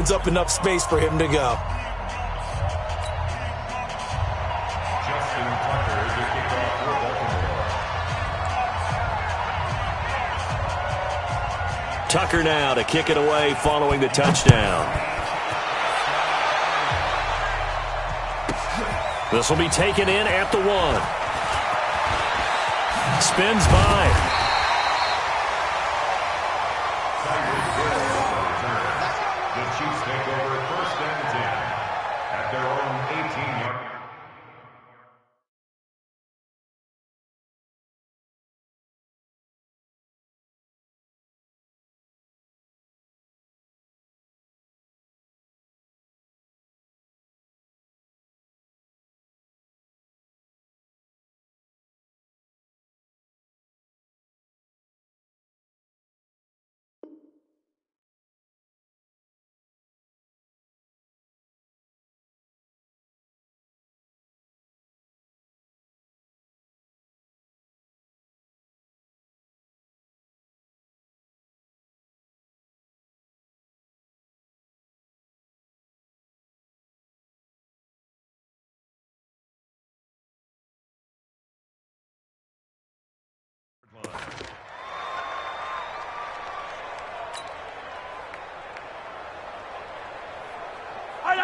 It's up enough space for him to go. Tucker now to kick it away following the touchdown. This will be taken in at the 1. Spins by. The Chiefs take over 1st and 10 at their own 18-yard.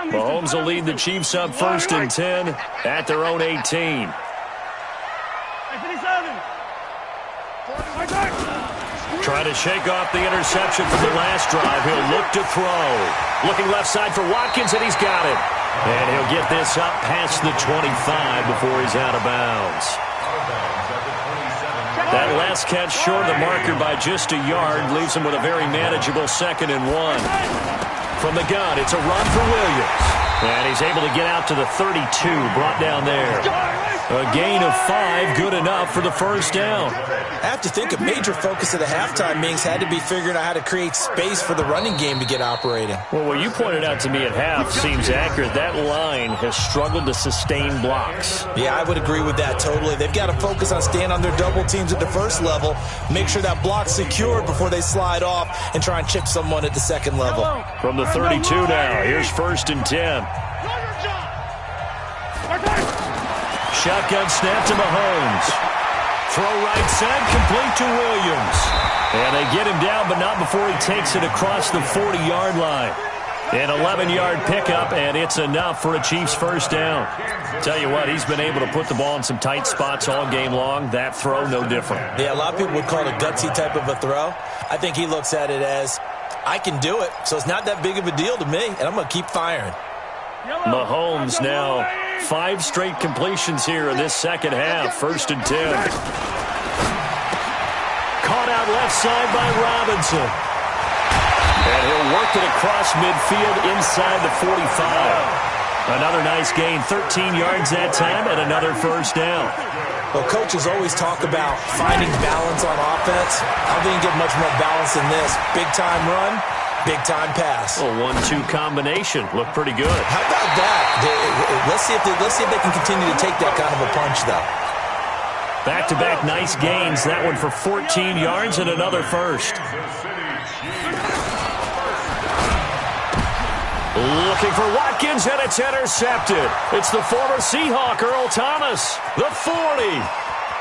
Mahomes will lead the Chiefs up 1st and 10 at their own 18. Trying to shake off the interception from the last drive. He'll look to throw. Looking left side for Watkins, and he's got it. And he'll get this up past the 25 before he's out of bounds. That last catch short of the marker by just a yard leaves him with a very manageable 2nd and 1. From the gun, it's a run for Williams. And he's able to get out to the 32, brought down there. A gain of 5, good enough for the 1st down. I have to think a major focus of the halftime meetings had to be figuring out how to create space for the running game to get operating. Well, what you pointed out to me at half seems accurate. That line has struggled to sustain blocks. Yeah, I would agree with that totally. They've got to focus on staying on their double teams at the 1st level, make sure that block's secured before they slide off and try and chip someone at the 2nd level. From the 32 now, here's 1st and 10. Shotgun snap to Mahomes. Throw right side, complete to Williams. And they get him down, but not before he takes it across the 40-yard line. An 11-yard pickup, and it's enough for a Chiefs 1st down. Tell you what, he's been able to put the ball in some tight spots all game long. That throw, no different. Yeah, a lot of people would call it a gutsy type of a throw. I think he looks at it as, I can do it, so it's not that big of a deal to me, and I'm going to keep firing. Mahomes now 5 straight completions here in this 2nd half. 1st and 10. Caught out left side by Robinson. And he'll work it across midfield inside the 45. Another nice gain, 13 yards that time, and another 1st down. Well, coaches always talk about finding balance on offense. I don't think you get much more balance than this. Big-time run, big-time pass. A 1-2 combination. Looked pretty good. How about that? Let's see if they can continue to take that kind of a punch, though. Back-to-back nice gains. That one for 14 yards and another 1st. Looking for Watkins, and it's intercepted. It's the former Seahawk, Earl Thomas. The 40,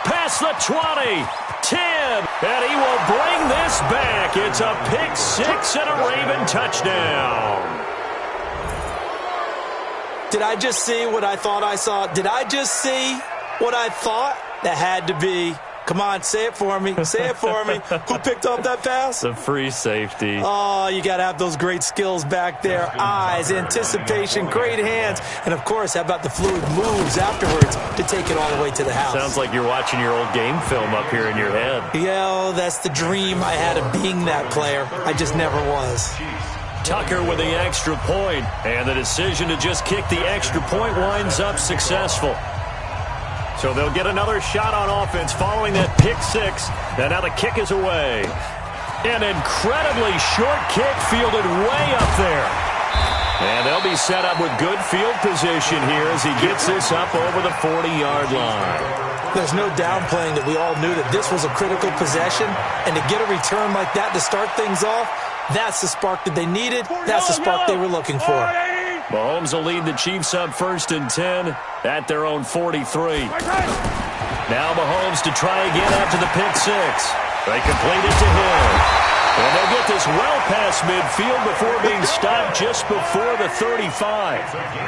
past the 20, 10, and he will bring this back. It's a pick 6 and a Raven touchdown. Did I just see what I thought I saw? Did I just see what I thought? That had to be. Come on, say it for me. Say it for me. Who picked up that pass? The free safety. Oh, you got to have those great skills back there. Eyes, anticipation, great hands. And, of course, how about the fluid moves afterwards to take it all the way to the house? Sounds like you're watching your old game film up here in your head. Yeah, that's the dream I had of being that player. I just never was. Tucker with the extra point, and the decision to just kick the extra point winds up successful. So they'll get another shot on offense following that pick 6. And now the kick is away. An incredibly short kick fielded way up there. And they'll be set up with good field position here as he gets this up over the 40-yard line. There's no downplaying that we all knew that this was a critical possession. And to get a return like that to start things off, That's the spark that they needed. That's the spark they were looking for. Mahomes will lead the Chiefs up 1st and 10 at their own 43. Now Mahomes to try again after the pick six. They complete it to him. And they'll get this well past midfield before being stopped just before the 35.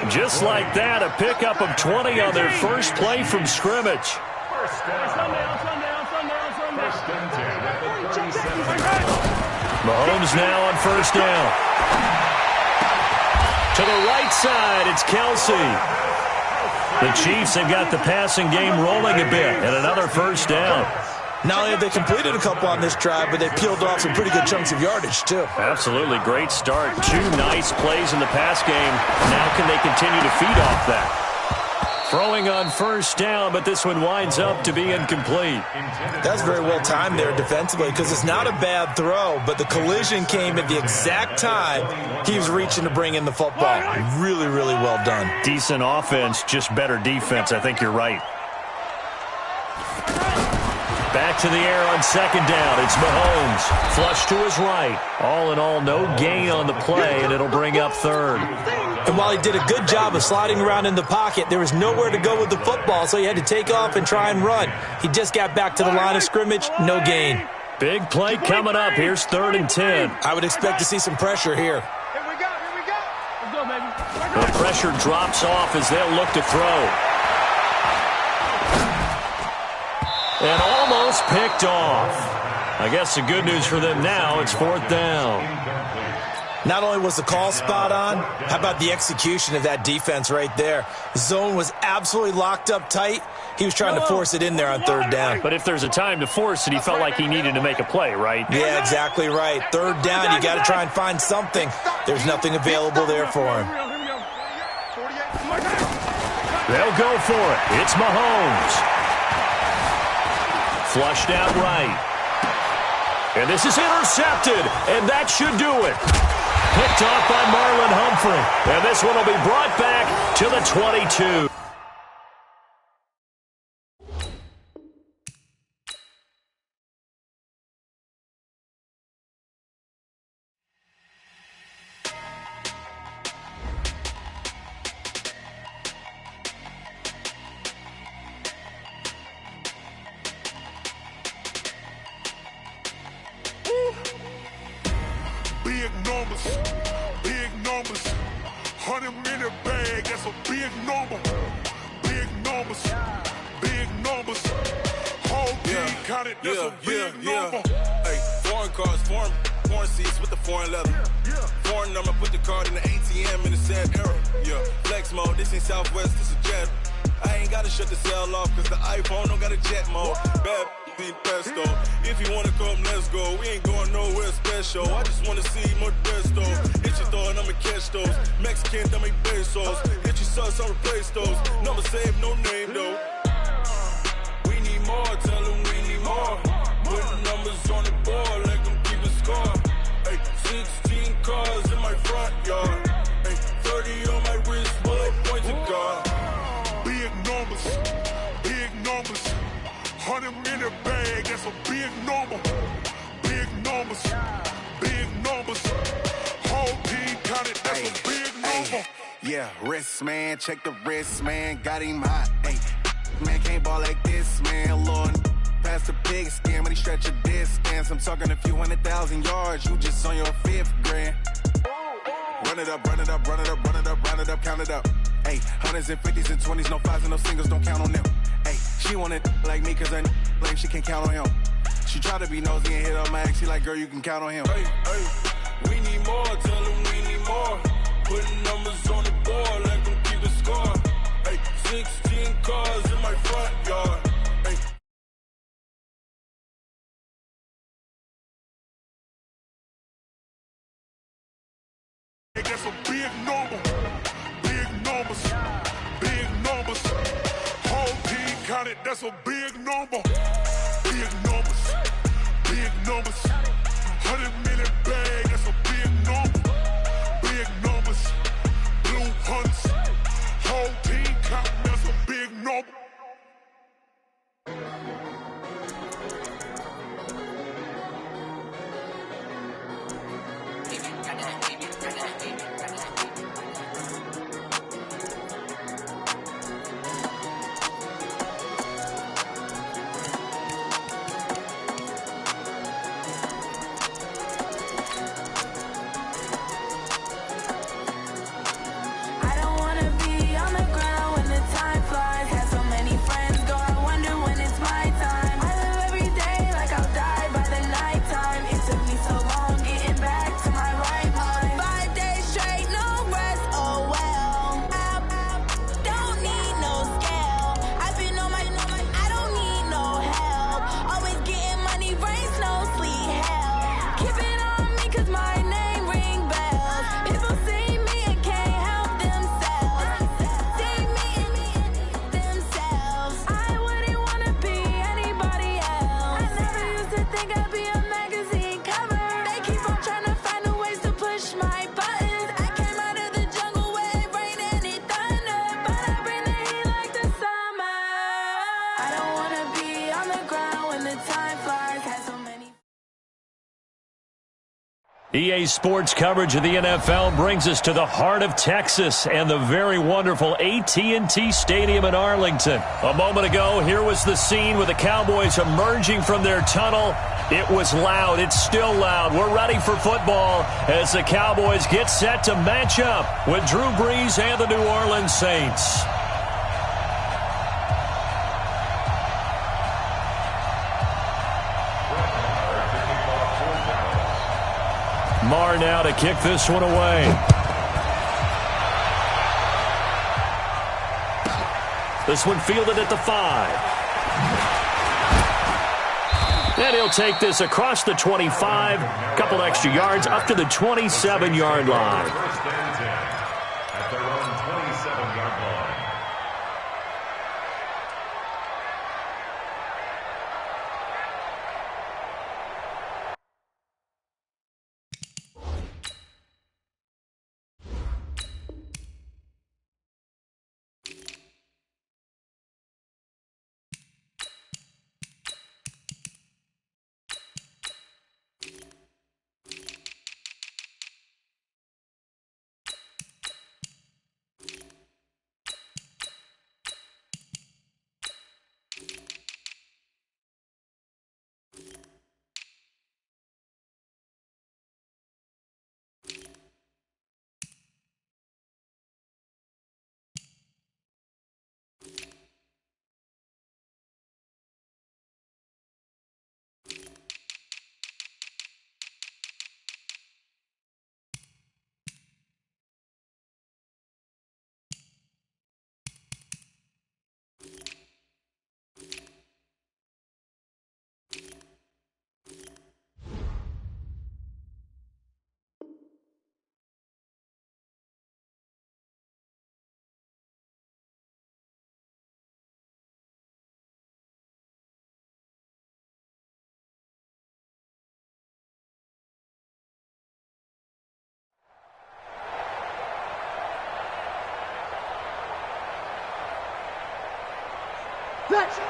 Just like that, a pickup of 20 on their first play from scrimmage. First and 10 at the 37. Mahomes now on 1st down. To the right side, it's Kelsey. The Chiefs have got the passing game rolling a bit, and another 1st down. Not only have they completed a couple on this drive, but they peeled off some pretty good chunks of yardage, too. Absolutely great start. 2 nice plays in the pass game. Now can they continue to feed off that? Throwing on 1st down, but this one winds up to be incomplete. That's very well timed there defensively because it's not a bad throw, but the collision came at the exact time he was reaching to bring in the football. Really, really well done. Decent offense, just better defense. I think you're right. Back to the air on 2nd down. It's Mahomes. Flush to his right. All in all, no gain on the play, and it'll bring up 3rd. And while he did a good job of sliding around in the pocket, there was nowhere to go with the football, so he had to take off and try and run. He just got back to the line of scrimmage, no gain. Big play coming up. Here's 3rd and 10. I would expect to see some pressure here. Here we go. Let's go, baby. The pressure drops off as they'll look to throw. And almost picked off. I guess the good news for them now, it's 4th down. Not only was the call spot on, how about the execution of that defense right there? The zone was absolutely locked up tight. He was trying to force it in there on 3rd down. But if there's a time to force it, he felt like he needed to make a play, right? Yeah, exactly right. 3rd down, you got to try and find something. There's nothing available there for him. They'll go for it. It's Mahomes. Flushed out right. And this is intercepted, and that should do it. Picked off by Marlon Humphrey. And this one will be brought back to the 22. Big numbers, 100-minute bag, that's a big number. Big numbers, whole team counted, that's a big number. Hey, foreign cars, foreign seats with the foreign leather. Foreign number, put the card in the ATM in the sad era. Yeah, flex mode, this ain't Southwest, this a jet. I ain't gotta shut the cell off, cause the iPhone don't got a jet mode. Bad need pesto. If you wanna come, let's go. We ain't going nowhere special. I just wanna see more Modesto. Hit your throw and I'ma catch those. Mexican, dummy pesos. Hit your sauce, I'll replace those. Number save, no name though. We need more, tell them we need more. Put numbers on the board, let them keep a score. Hey, 16 cars in my front yard. Hey, 30 on my wrist, bullet pointed car. Big numbers, 100-minute bag, that's a big number. Big numbers, whole team counted, that's a big number. Yeah, wrist man, check the wrist man, got him hot. Hey, man can't ball like this, man. Lord, past the pig skin when he stretch a distance. I'm talking a few 100,000 yards, you just on your 5th grand. Run it up, count it up. Hey, hundreds and 50s and 20s, no 5s and no singles, don't count on them. Hey, she want it like me cause her lame, she can't count on him. She try to be nosy and hit on my ex, she like, girl, you can count on him. Hey, we need more, tell them we need more. Putting numbers on the board, let them keep the score. Hey, 16 cars in my front yard. Hey. That's a big number. Big numbers, whole team counted, that's a big number. Big numbers, 100-minute bag, that's a big number. Big numbers, blue hunts, whole team counting, that's a big number. EA Sports coverage of the NFL brings us to the heart of Texas and the very wonderful AT&T Stadium in Arlington. A moment ago, here was the scene with the Cowboys emerging from their tunnel. It was loud. It's still loud. We're ready for football as the Cowboys get set to match up with Drew Brees and the New Orleans Saints. Marr now to kick this one away. This one fielded at the 5. And he'll take this across the 25. Couple extra yards up to the 27-yard line. First and 10 at their own 27-yard line.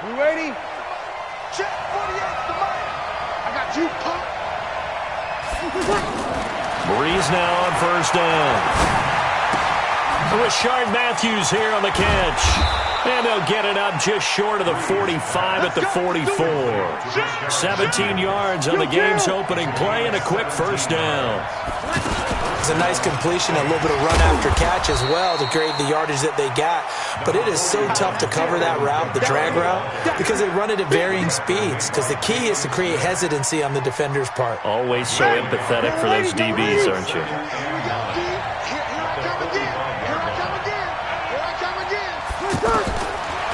We ready? Check 48's the man. I got you, punk. Brees now on first down. Rashard Matthews here on the catch. And they'll get it up just short of the 45 at the 44. 17 yards on the game's opening play and a quick first down. It's a nice completion, a little bit of run after catch as well to create the yardage that they got. But it is so tough to cover that route, the drag route, because they run it at varying speeds. Because the key is to create hesitancy on the defender's part. Always so empathetic for those DBs, aren't you?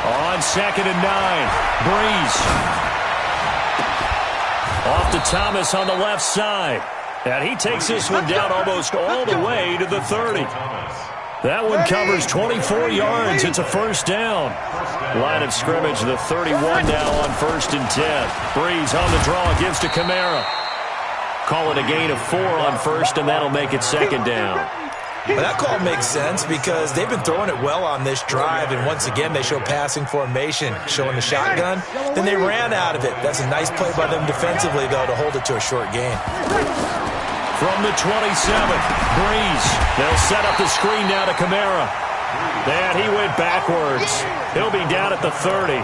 On 2nd and 9, Brees. Off to Thomas on the left side. And he takes this one down almost all the way to the 30. That one covers 24 yards. It's a first down. Line of scrimmage, the 31 now on 1st and 10. Brees on the draw, gives to Kamara. Call it a gain of 4 on 1st, and that'll make it 2nd down. Well, that call makes sense because they've been throwing it well on this drive, and once again they show passing formation, showing the shotgun. Then they ran out of it. That's a nice play by them defensively, though, to hold it to a short gain. From the 27, Brees. They'll set up the screen now to Kamara. And he went backwards. He'll be down at the 30.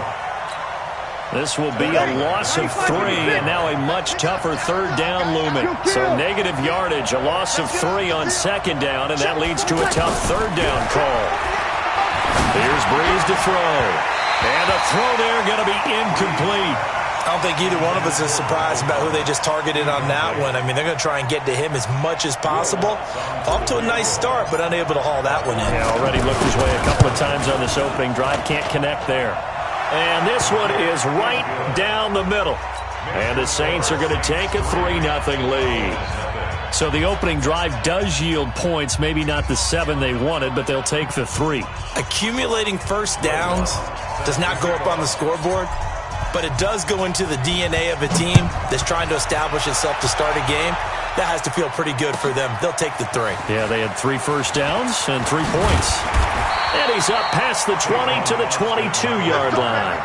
This will be a loss of 3, and now a much tougher 3rd down looming. So negative yardage, a loss of 3 on 2nd down, and that leads to a tough 3rd down call. Here's Brees to throw. And the throw there going to be incomplete. I don't think either one of us is surprised about who they just targeted on that one. I mean, they're going to try and get to him as much as possible. Off to a nice start, but unable to haul that one in. Yeah, already looked his way a couple of times on this opening drive. Can't connect there. And this one is right down the middle. And the Saints are going to take a 3-0 lead. So the opening drive does yield points, maybe not the 7 they wanted, but they'll take the 3. Accumulating first downs does not go up on the scoreboard, but it does go into the DNA of a team that's trying to establish itself to start a game. That has to feel pretty good for them. They'll take the 3. Yeah, they had 3 first downs and 3 points. And he's up past the 20 to the 22-yard line.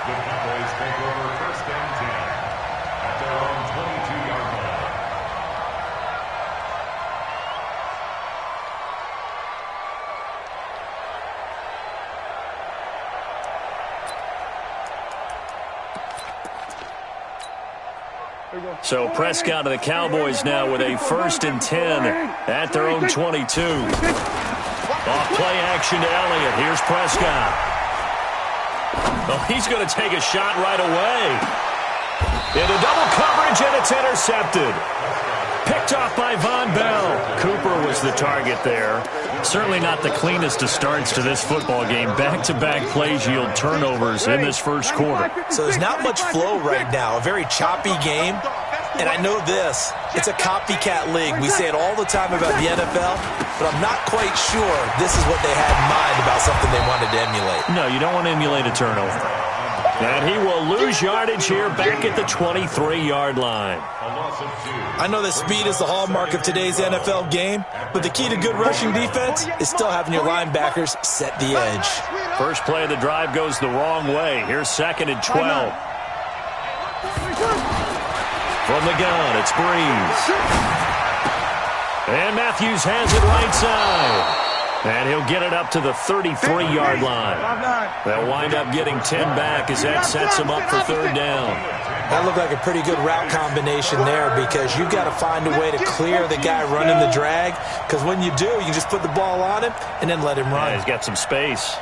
The Cowboys take over 1st and 10 at their own 22-yard line. So Prescott of the Cowboys now with a 1st and 10 at their own 22. Off play action to Elliott. Here's Prescott. Oh, he's going to take a shot right away. Into double coverage, and it's intercepted. Picked off by Von Bell. Cooper was the target there. Certainly not the cleanest of starts to this football game. Back-to-back plays yield turnovers in this first quarter. So there's not much flow right now. A very choppy game. And I know this. It's a copycat league. We say it all the time about the NFL, but I'm not quite sure this is what they had in mind about something they wanted to emulate. No, you don't want to emulate a turnover. And he will lose yardage here back at the 23-yard line. I know that speed is the hallmark of today's NFL game, but the key to good rushing defense is still having your linebackers set the edge. First play of the drive goes the wrong way. Here's 2nd and 12. From the gun, it's Breeze. And Matthews has it right side. And he'll get it up to the 33-yard line. They'll wind up getting 10 back as that sets him up for 3rd down. That looked like a pretty good route combination there because you've got to find a way to clear the guy running the drag, because when you do, you just put the ball on him and then let him run. Yeah, he's got some space.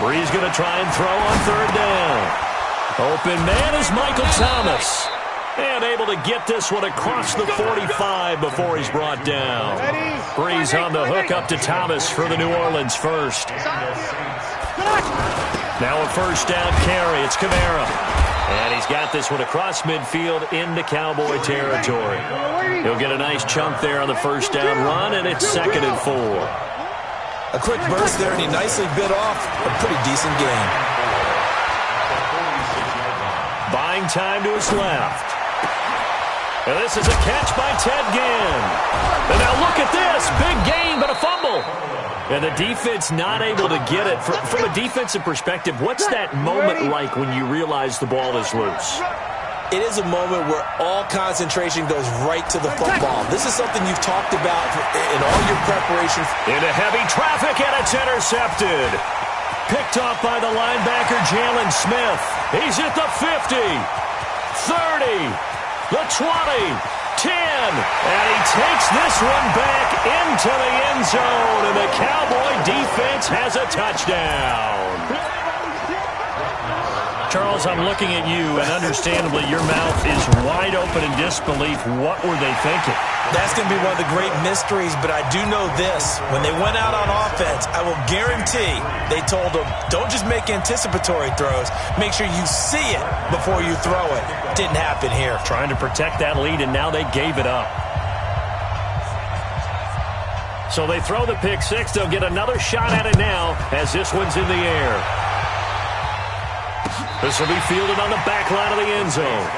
Breeze going to try and throw on 3rd down. Open man is Michael Thomas. And able to get this one across the 45 before he's brought down. Breeze on the hook up to Thomas for the New Orleans first. Now a 1st down carry. It's Kamara. And he's got this one across midfield into Cowboy territory. He'll get a nice chunk there on the 1st down run, and it's 2nd and 4. A quick burst there, and he nicely bit off a pretty decent gain. Buying time to his left. And this is a catch by Ted Ginn. And now look at this. Big gain, but a fumble. And the defense not able to get it. From a defensive perspective, what's that moment like when you realize the ball is loose? It is a moment where all concentration goes right to the football. This is something you've talked about in all your preparations. Into heavy traffic, and it's intercepted. Picked off by the linebacker, Jalen Smith. He's at the 50, 30. The 20, 10, and he takes this one back into the end zone, and the Cowboy defense has a touchdown. Charles, I'm looking at you, and understandably your mouth is wide open in disbelief. What were they thinking? That's going to be one of the great mysteries, but I do know this. When they went out on offense, I will guarantee they told them, don't just make anticipatory throws. Make sure you see it before you throw it. Didn't happen here. Trying to protect that lead, and now they gave it up. So they throw the pick six. They'll get another shot at it now as this one's in the air. This will be fielded on the back line of the end zone.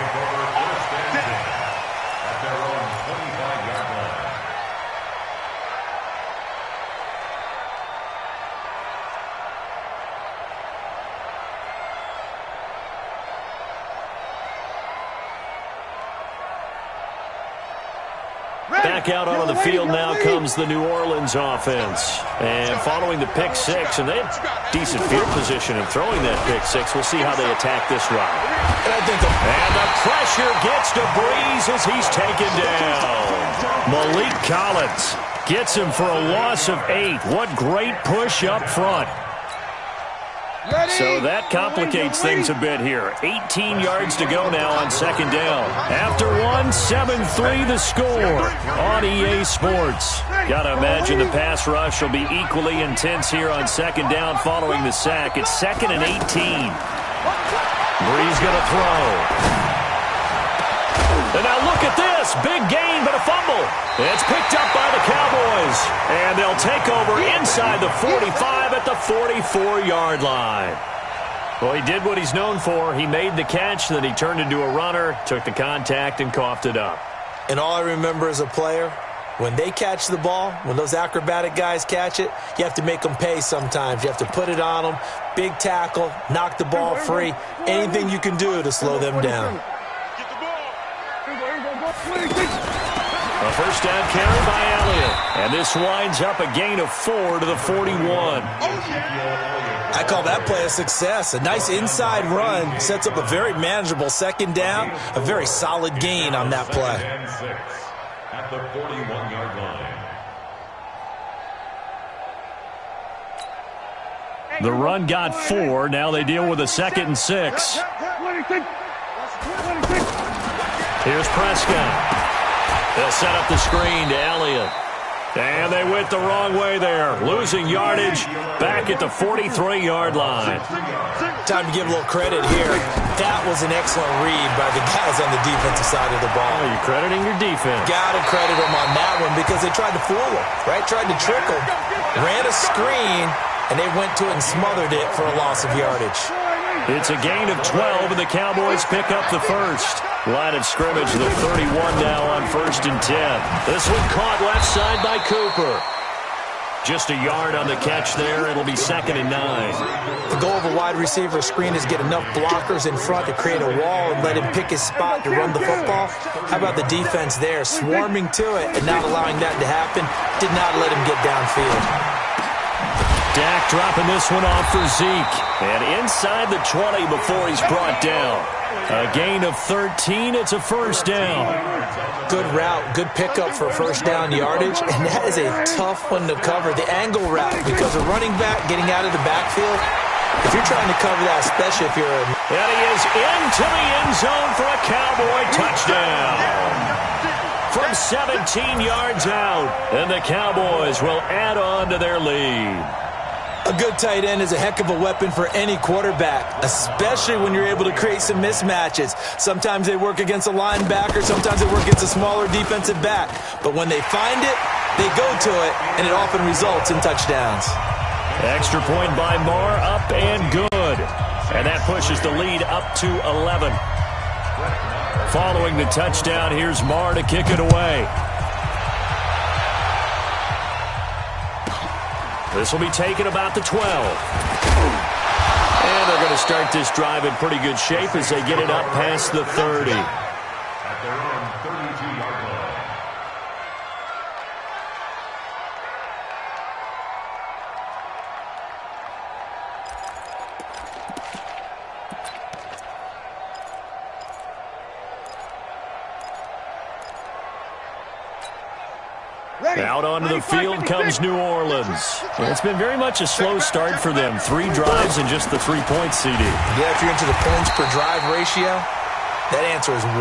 Back out onto the field now comes the New Orleans offense. And following the pick six, and they have decent field position in throwing that pick six. We'll see how they attack this run. And the pressure gets to Breeze as he's taken down. Malik Collins gets him for a loss of 8. What great push up front. So that complicates things a bit here. 18 yards to go now on second down. After one, 7-3 the score on EA Sports. Got to imagine the pass rush will be equally intense here on second down following the sack. It's 2nd and 18. Breeze going to throw. And now look at this. Big gain, but a fumble. It's picked up by the Cowboys. And they'll take over inside the 45 at the 44-yard line. Well, he did what he's known for. He made the catch, then he turned into a runner, took the contact, and coughed it up. And all I remember as a player, when they catch the ball, when those acrobatic guys catch it, you have to make them pay sometimes. You have to put it on them. Big tackle, knock the ball free. Anything you can do to slow them down. A first down carry by Elliott. And this winds up a gain of 4 to the 41. I call that play a success. A nice inside run sets up a very manageable second down. A very solid gain on that play. At the 41-yard line. The run got 4. Now they deal with a 2nd and 6. Here's Prescott. They'll set up the screen to Elliott. And they went the wrong way there. Losing yardage back at the 43-yard line. Time to give a little credit here. That was an excellent read by the guys on the defensive side of the ball. Oh, you're crediting your defense. Got to credit them on that one because they tried to fool them, right? Tried to trick them. Ran a screen, and they went to it and smothered it for a loss of yardage. It's a gain of 12, and the Cowboys pick up the first. Line of scrimmage, the 31 now on 1st and 10. This one caught left side by Cooper. Just a yard on the catch there. It'll be 2nd and 9. The goal of a wide receiver screen is get enough blockers in front to create a wall and let him pick his spot to run the football. How about the defense there, swarming to it and not allowing that to happen? Did not let him get downfield. Dak dropping this one off for Zeke. And inside the 20 before he's brought down. A gain of 13. It's a first down. Good route, good pickup for first down yardage, and that is a tough one to cover. The angle route, because a running back getting out of the backfield, if you're trying to cover that, especially if you're a... And he is into the end zone for a Cowboy touchdown. From 17 yards out, and the Cowboys will add on to their lead. A good tight end is a heck of a weapon for any quarterback, especially when you're able to create some mismatches. Sometimes they work against a linebacker, sometimes they work against a smaller defensive back. But when they find it, they go to it, and it often results in touchdowns. Extra point by Moore, up and good. And that pushes the lead up to 11. Following the touchdown, here's Moore to kick it away. This will be taken about the 12. And they're going to start this drive in pretty good shape as they get it up past the 30. At their own 32-yard line. Out onto the field comes New Orleans. It's been very much a slow start for them. 3 drives and just the 3-point CD. Yeah, if you're into the points per drive ratio, that answer is 1.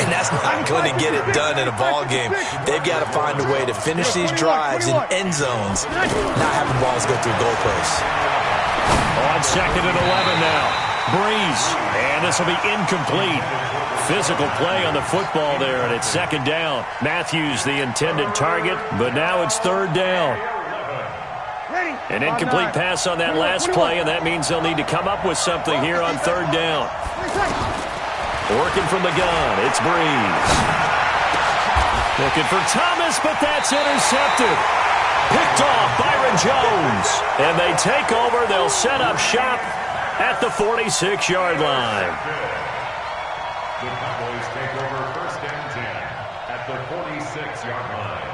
And that's not going to get it done in a ball game. They've got to find a way to finish these drives in end zones, not having balls go through goalposts. On 2nd and 11 now. Breeze. And this will be incomplete. Physical play on the football there, and it's 2nd down. Matthews, the intended target, but now it's 3rd down. An incomplete pass on that last play, and that means they'll need to come up with something here on 3rd down. Working from the gun, it's Breeze. Looking for Thomas, but that's intercepted. Picked off Byron Jones. And they take over. They'll set up shop at the 46-yard line. The Cowboys take over 1st and 10 at the 46-yard line.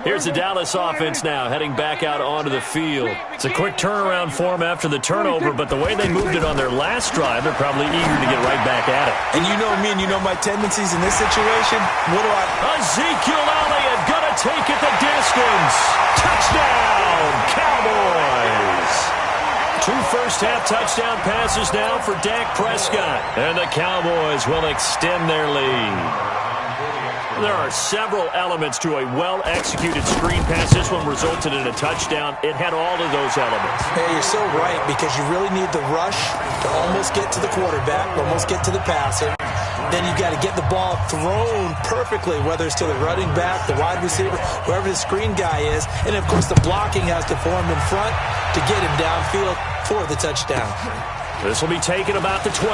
Here's the Dallas offense now, heading back out onto the field. It's a quick turnaround for them after the turnover, but the way they moved it on their last drive, they're probably eager to get right back at it. And you know me and you know my tendencies in this situation. What do I... Ezekiel Elliott gonna take it the distance. Touchdown, Cowboys. 2 first-half touchdown passes now for Dak Prescott. And the Cowboys will extend their lead. There are several elements to a well-executed screen pass. This one resulted in a touchdown. It had all of those elements. Hey, you're so right, because you really need the rush to almost get to the quarterback, almost get to the passer. Then you got to get the ball thrown perfectly, whether it's to the running back, the wide receiver, whoever the screen guy is. And, of course, the blocking has to form in front to get him downfield for the touchdown. This will be taken about the 12.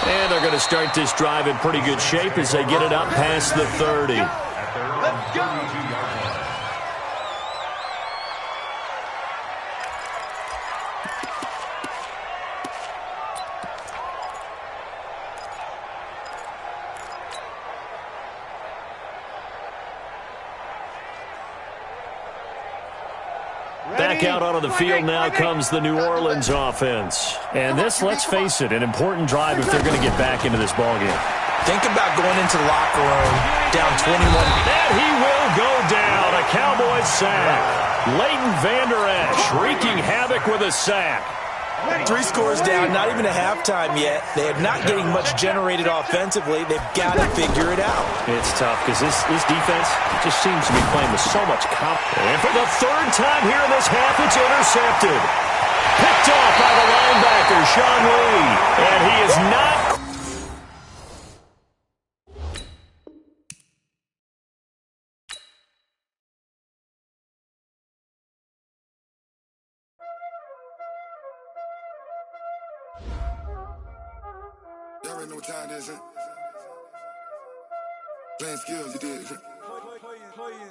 And they're going to start this drive in pretty good shape as they get it up past the 30. At their own 32-yard line. back out onto the field now comes the New Orleans offense. And this, let's face it, an important drive if they're going to get back into this ballgame. Think about going into the locker room down 21. And he will go down. A Cowboys sack. Leighton Vander Esch wreaking havoc with a sack. 3 scores down, not even a halftime yet. They are not getting much generated offensively. They've got to figure it out. It's tough because this defense just seems to be playing with so much confidence. And for the 3rd time here in this half, it's intercepted. Picked off by the linebacker, Sean Lee. And he is not... Y'all already know what time it is, huh? Playing skills, you did.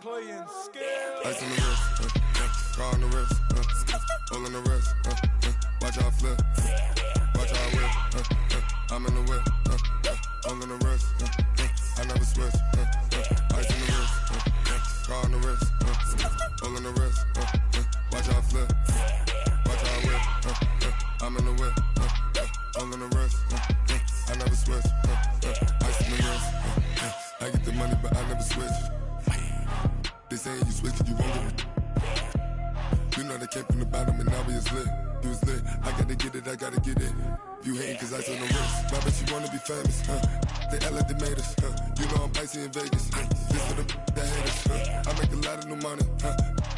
Playing skills. Ice on the wrist, car on the wrist, hole on the wrist, watch out flip, watch out whip, I'm in the whip, hole on the wrist, I never switch, ice on the wrist, car on the wrist, hole on the wrist, watch out flip, watch out whip, I'm in the whip, hole on the wrist, I never switch, ice on the wrist, I get the money but I never switch. They saying you switch it, you won't get it. You know they came from the bottom and now we is lit. You was lit, I gotta get it, I gotta get it. You hating cause ice on the wrist. Why bet you wanna be famous, They act like they made us, You know I'm icy in Vegas, This for the that hate us, I make a lot of new money,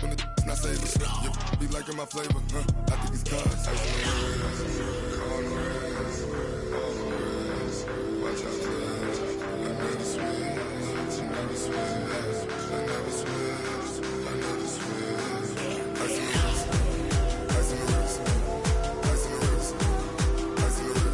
When it's not savers, You be liking my flavor, I think it's cause ice on the wrist, on the wrist, on the wrist. Watch out for that, I never switch, I never switch, I never switch, I never switch. Ice on the wrist, ice on the wrist, ice on the wrist, ice on the wrist, ice on the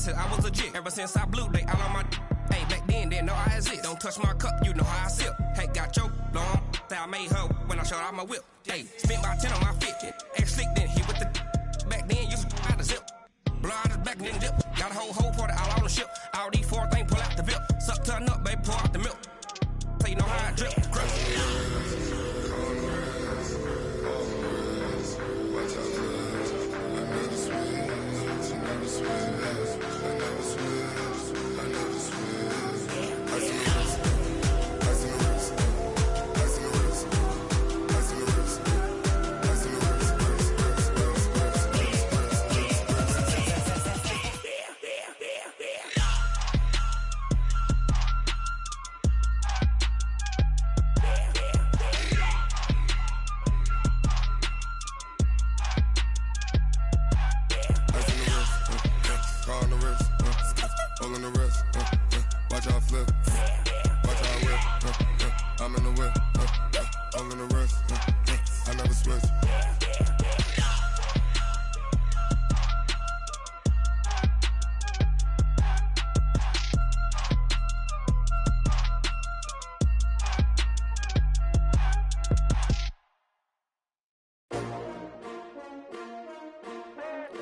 I was legit. Ever since I blew, they all on my hey, back then, didn't know I exist. Don't touch my cup, you know how I sip. Hey, got your long, that I made her when I showed out my whip. Hey, spent about 10 on my 50. Ex-slick, then hit with the back then, used to out the zip. Blow out his back, then dip. Got a whole party all on the ship. All these 4 things, pull out the VIP. Suck, turn up, baby, pour out the milk. So you know how I drip.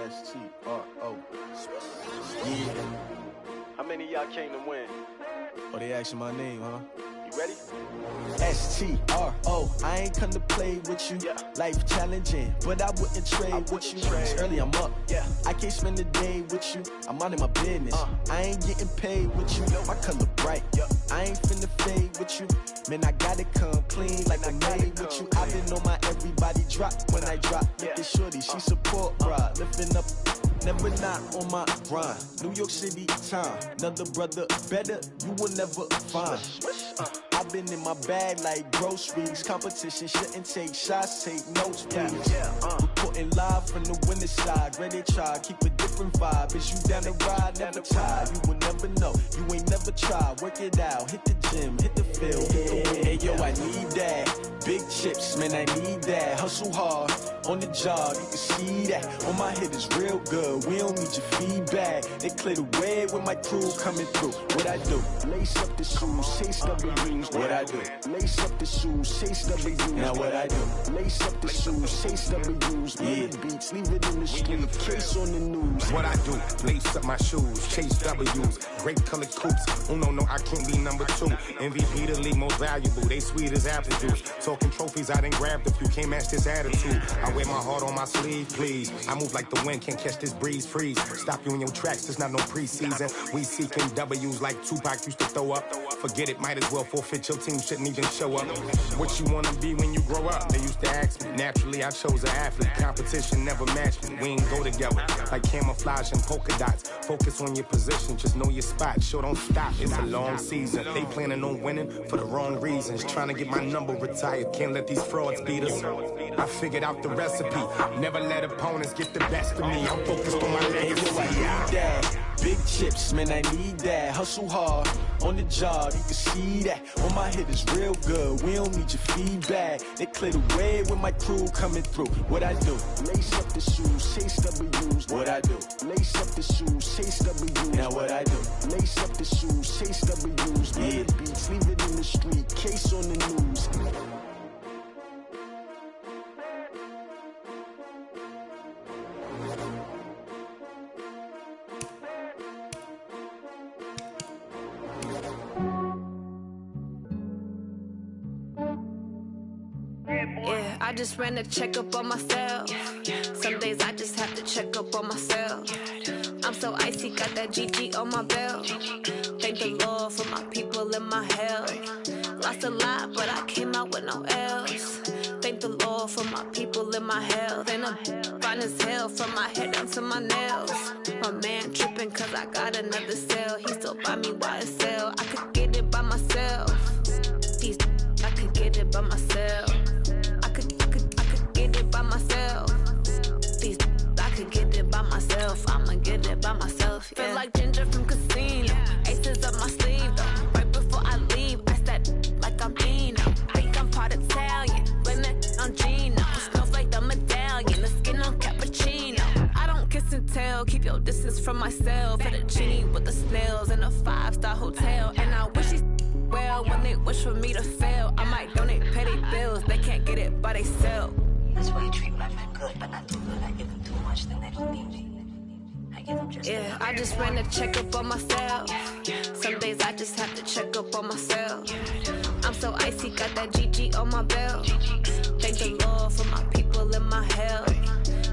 S-T-R-O. Yeah. How many of y'all came to win? Oh, they asking my name, huh? You ready? S-T-R-O. I ain't come to play with you. Yeah. Life challenging, but I wouldn't trade with you. It's early, I'm up. Yeah. I can't spend the day with you. I'm out of my business. I ain't getting paid with you. My color bright. I ain't finna fade with you. Man, I gotta come clean like I made with you. I've been on my everybody drop when I drop. Look at shorty, she support ride. Lifting up, never not on my grind. New York City time, another brother better, you will never find. I've been in my bag like groceries. Competition shouldn't take shots, take notes, please. Reporting live from the winning side. Ready to try, keep a different vibe. Is you down the ride, never tired. You will never know, you ain't never tried. Work it out, hit the gym, hit the field. Hey yo, I need that big chips, man, I need that. Hustle hard on the job, you can see that. On my head is real good, we don't need your feedback. They clear the way with my crew coming through. What I do? Lace up the shoes, chase W's. What I do? Lace up the shoes, chase W's. Now what I do? Lace up the shoes, chase W's. Yeah. Beats, leave it in the street, case on the news. What I do? Lace up my shoes, chase W's. Great colored coops. Oh no, I can't be number 2. MVP the league most valuable. They sweet as apple juice. Talking trophies, I didn't grab the few. Can't match this attitude. I wear my heart on my sleeve, please. I move like the wind, can't catch this breeze, freeze. Stop you in your tracks, there's not no preseason. We seeking W's like Tupac used to throw up. Forget it, might as well forfeit. Your team shouldn't even show up. What you wanna be when you grow up? They used to ask me. Naturally, I chose an athlete. Competition never matched me. We ain't go together like camouflage and polka dots. Focus on your position, just know your spot. Sure, don't stop. It's a long season. They planning on winning for the wrong reasons. Trying to get my number retired. Can't let these frauds beat us. I figured out the recipe. Never let opponents get the best of me. I'm focused on my legacy. Big chips, man, I need that. Hustle hard on the job, you can see that. On my head is real good, we don't need your feedback. They clear the way with my crew coming through. What I do? Lace up the shoes, chase W's. What I do? Lace up the shoes, chase W's. Now what I do? Lace up the shoes, chase W's. Yeah. Beats, leave it in the street, case on the news. Yeah, I just ran a checkup on myself. Some days I just have to check up on myself. I'm so icy, got that GG on my belt. Thank the Lord for my people in my health. Lost a lot, but I came out with no L's. Thank the Lord for my people in my health. And I'm fine as hell from my head down to my nails. My man tripping cause I got another cell. He still buy me YSL. I could get it by myself. I could get it by myself. I could get it by myself. I could get it by myself. I'ma get it by myself. Yeah. Feel like Ginger from Casino. Aces up my sleeve though. Right before I leave, I said like I'm Dino. Think I'm part Italian. Blame it on Gino. Smells like the medallion. The skin on cappuccino. I don't kiss and tell. Keep your distance from myself. For the genie with the snails in a 5-star hotel. And I wish he's well when they wish for me to fail. I might donate petty bills. They can't get it by they sell. That's why you treat my men good, but not too good. I give them too much, then they don't need me. I give them just yeah, I just ran a checkup on myself. Some days I just have to check up on myself. I'm so icy, got that GG on my belt. Thank the Lord for my people in my health.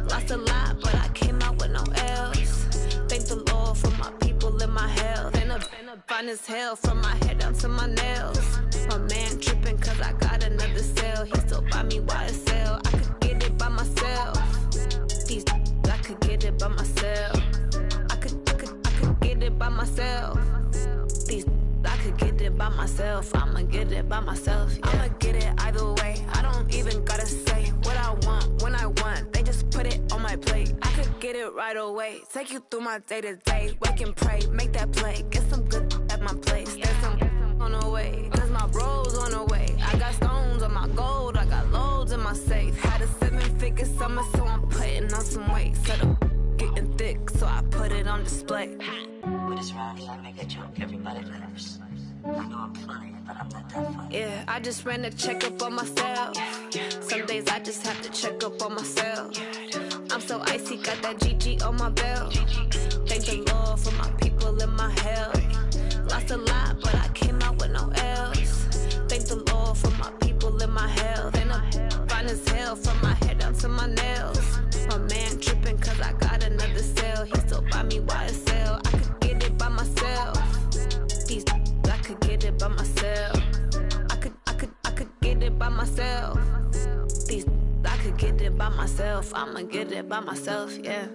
Lost a lot, but I came out with no L's. Thank the Lord for my people in my health. And I'm fine as hell from my head down to my nails. My man tripping cause I got another cell. He still buy me YSL. I could get it by myself. I could get it by myself. I could get it by myself. I could get it by myself. I'ma get it by myself. Yeah. I'ma get it either way. I don't even gotta say what I want when I want. They just put it on my plate. I could get it right away. Take you through my day to day. Wake and pray, make that play. Get some good at my place. There's some on the way. Cause my bro's on the way. I got stones on my gold. I got loads in my safe. Had a 7-figure summer, so I'm putting on some weight. Set up getting thick, so I put it on display. With this round, I make a joke, everybody laughs. I know I'm funny, but I'm not that funny. Yeah, I just ran a checkup on myself. Some days I just have to check up on myself. I'm so icy, got that GG on my belt. Thank the Lord for my people in my health. Lost a lot, but I came out with no L's. Thank the Lord for my people in my health. And I'm fine as hell from my head down to my nails. My man tripping cause I got another cell. He still buy me YSL. I could get it by myself. I could get it by myself. I could get it by myself. I could get it by myself. I'ma get it by myself, yeah.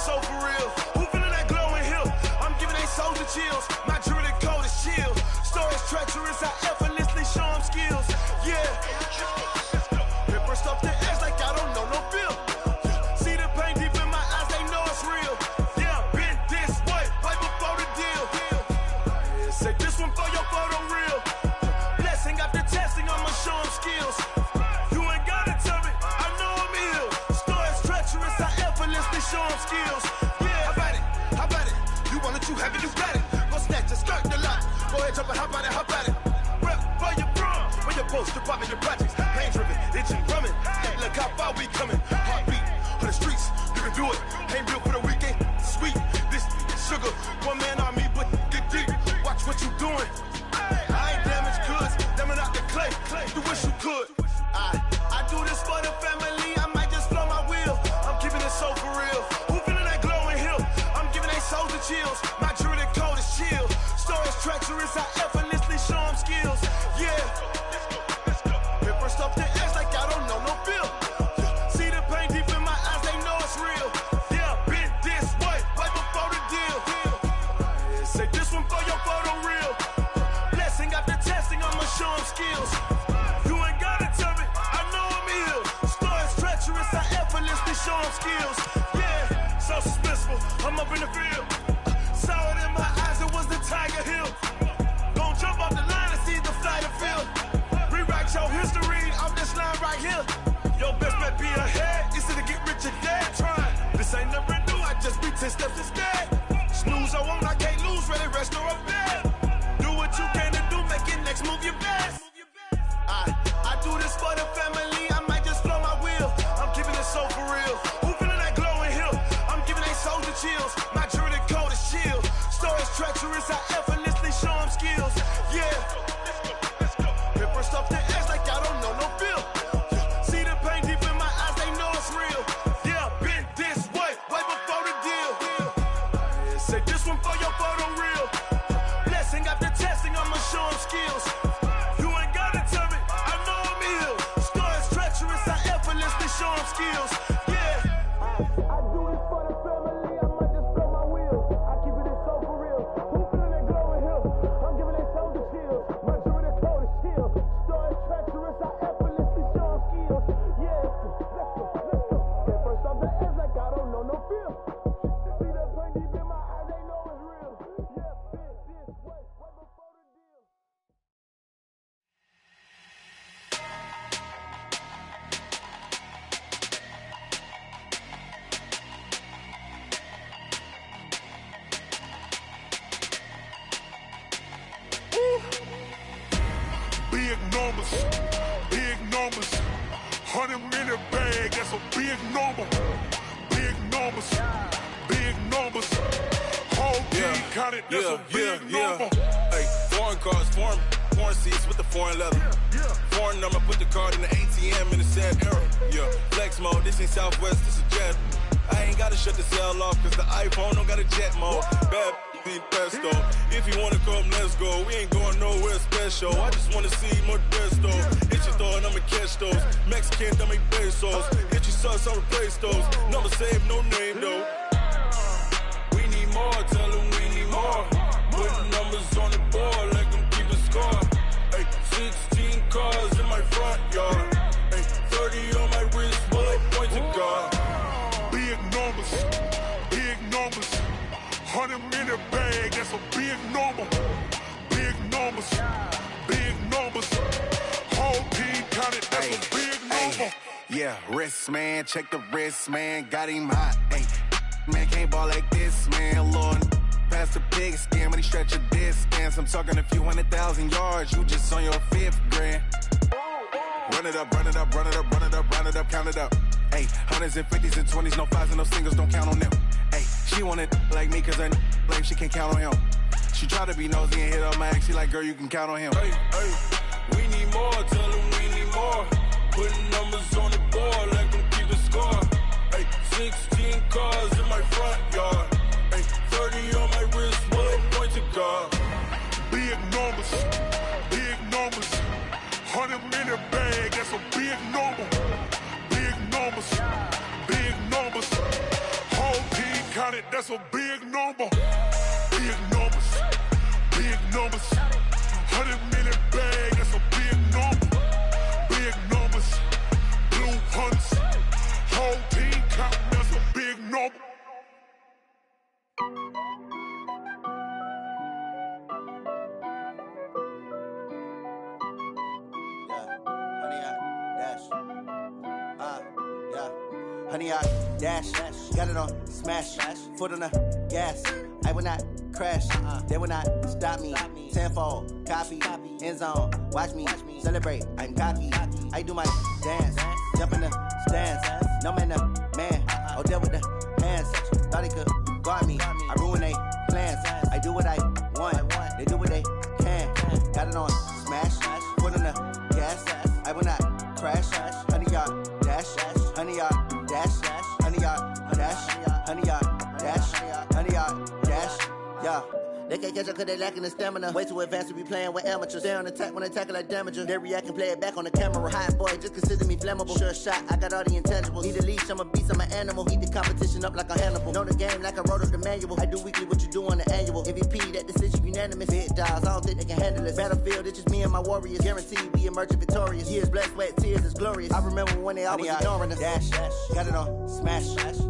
So for real, who feeling that glowing show them skills. Yeah, how about it? How about it? You want it, you have it, you got it. Go snatch it, skirt the lot. Go ahead, jump it, how about it? How about it? Rep for your bro, for your poster, popping your projects. Pain driven, itching, drumming. Look how far we coming. Heartbeat on the streets, you can do it. Ain't built for the weekend. Sweet, this sugar, one man army, but get deep. Watch what you doing. I ain't damaged goods, damn it out the clay. You wish you could. I do this for the family. I might just blow my wheel. I'm keeping it so for real. Who feeling that glowing hill? I'm giving they souls the chills. My jewelry cold is chill. Stories treacherous, I effortlessly show them skills. Yeah. Paper stuff the edge like I don't know no feel. See the pain deep in my eyes, they know it's real. Yeah, been this way, right before the deal. Say this one for your photo reel. Blessing after testing, I'ma show them skills. You ain't gotta tell me, I know I'm ill. Stories treacherous, I effortlessly show them skills. Yeah, so suspenseful, I'm up in the field. Saw it in my eyes, it was the Tiger Hill. Gon' jump off the line and see the flight of field. Rewrite your history off this line right here. Your best bet be ahead, easy to get rich or dead. Trying, this ain't never new, I just be 10 steps instead. Snooze I won't, I can't lose, ready, rest or up bed. Do what you can to do, make it next move your best. I do this for the family, I might just blow my wheel. I'm keeping it so for real. Who feeling that glowing hill? I'm giving they souls the chills. My jewelry cold is chill. Stories treacherous, I effortlessly show them skills. Yeah. Paper stuff the edge like I don't know no feel. See the pain deep in my eyes, they know it's real. Yeah, been this way, way before the deal. Say this one for your photo reel. Blessing after testing, I'ma show them skills. You ain't gotta tell me, I know I'm ill. Stories treacherous, I effortlessly show them skills. Yeah. I do this for the family, I might just blow my wheel. I keep it so for real. Who feeling that glowing hill? I'm giving they souls the chills. My jewelry cold is chill. Stories treacherous, I effortlessly show them skills. Yeah. Let's go. Get first off the edge like I don't know no feel. See the pain deep in my eyes, they know it's real. Yeah, been this way, way before the deal. Big numbers, big numbers. 100 minute bag, that's a big number. Big numbers, big numbers. Whole team counted, that's a big number. Hey, foreign cars, foreign seats with the foreign leather. Foreign number, put the card in the ATM in the sad era. Yeah, flex mode, this ain't Southwest, this is jet. I ain't gotta shut the cell off, cause the iPhone don't got a jet mode. Bad be pesto. If you wanna come, let's go. We ain't going nowhere special. I just wanna see more pesto. Hit your thought, I'ma catch those. Mexican, don't make pesos. Hit your sus, I'll replace those. Number save, no name though. We need more, tell them we need more. Putting numbers on the board like I'm keeping score. Hey, 16 cars in my front yard. Hey, 30 on my wrist, bullet point to God. Big numbers, big numbers. 100 minute bag, that's a big number. Big numbers, big numbers. Whole team counted, that's a big number. Yeah, wrist man, check the wrist man, got him hot. Ay, man can't ball like this, man. Lord, past the pig skin, when he stretch a distance. I'm talking a few 100,000 yards, you just on your 5th grand. Run it up, run it up, run it up, run it up, run it up, count it up. Ay, hundreds and 50s and 20s, no 5s and no singles, don't count on them. Ay, she want it like me, cause her lame, she can't count on him. She try to be nosy and hit up my ex, she like, girl, you can count on him. Hey, hey, we need more, tell them we need more. Putting numbers on the board like I'm keeping score. Hey, 16 cars in my front yard. Hey, 30 on my wrist, bullet point to God. Big numbers, big numbers. 100 minute bag, that's a big number. Big numbers, big numbers. Whole team counted, that's a big number. Big numbers, big numbers. 100 minute bag, that's a big number. Big numbers, blue hunts. Whole team counting, that's a big number. Honey, I dash. Got it on smash. Foot on the gas. I will not crash. They will not stop me. Tenfold, copy, end zone. Watch me celebrate. I'm cocky. I do my dance. Jump in the stands. No man, the man. Oh, deal with the hands. Thought he could guard me. I ruin they plans. I do what I want. They do what they can. Got it on smash. Foot on the gas. I will not crash. 100-yard dash. 100-yard dash. 100-yard dash. 100-yard dash. 100-yard dash. Yeah. They can't catch up cause they lacking the stamina. Way too advanced to be playing with amateurs. Stay on attack when they tackle like damager. They react and play it back on the camera. Hot boy, just consider me flammable. Sure shot, I got all the intangibles. Need a leash, I'm a beast, I'm an animal. Eat the competition up like a Hannibal. Know the game like I wrote up the manual. I do weekly what you do on the annual. MVP, that decision unanimous. Big dogs, I don't think they can handle it. Battlefield, it's just me and my warriors. Guaranteed we emerge victorious. Years, blood, sweat, tears, it's glorious. I remember when they always ignoring us. Dash, got it on smash.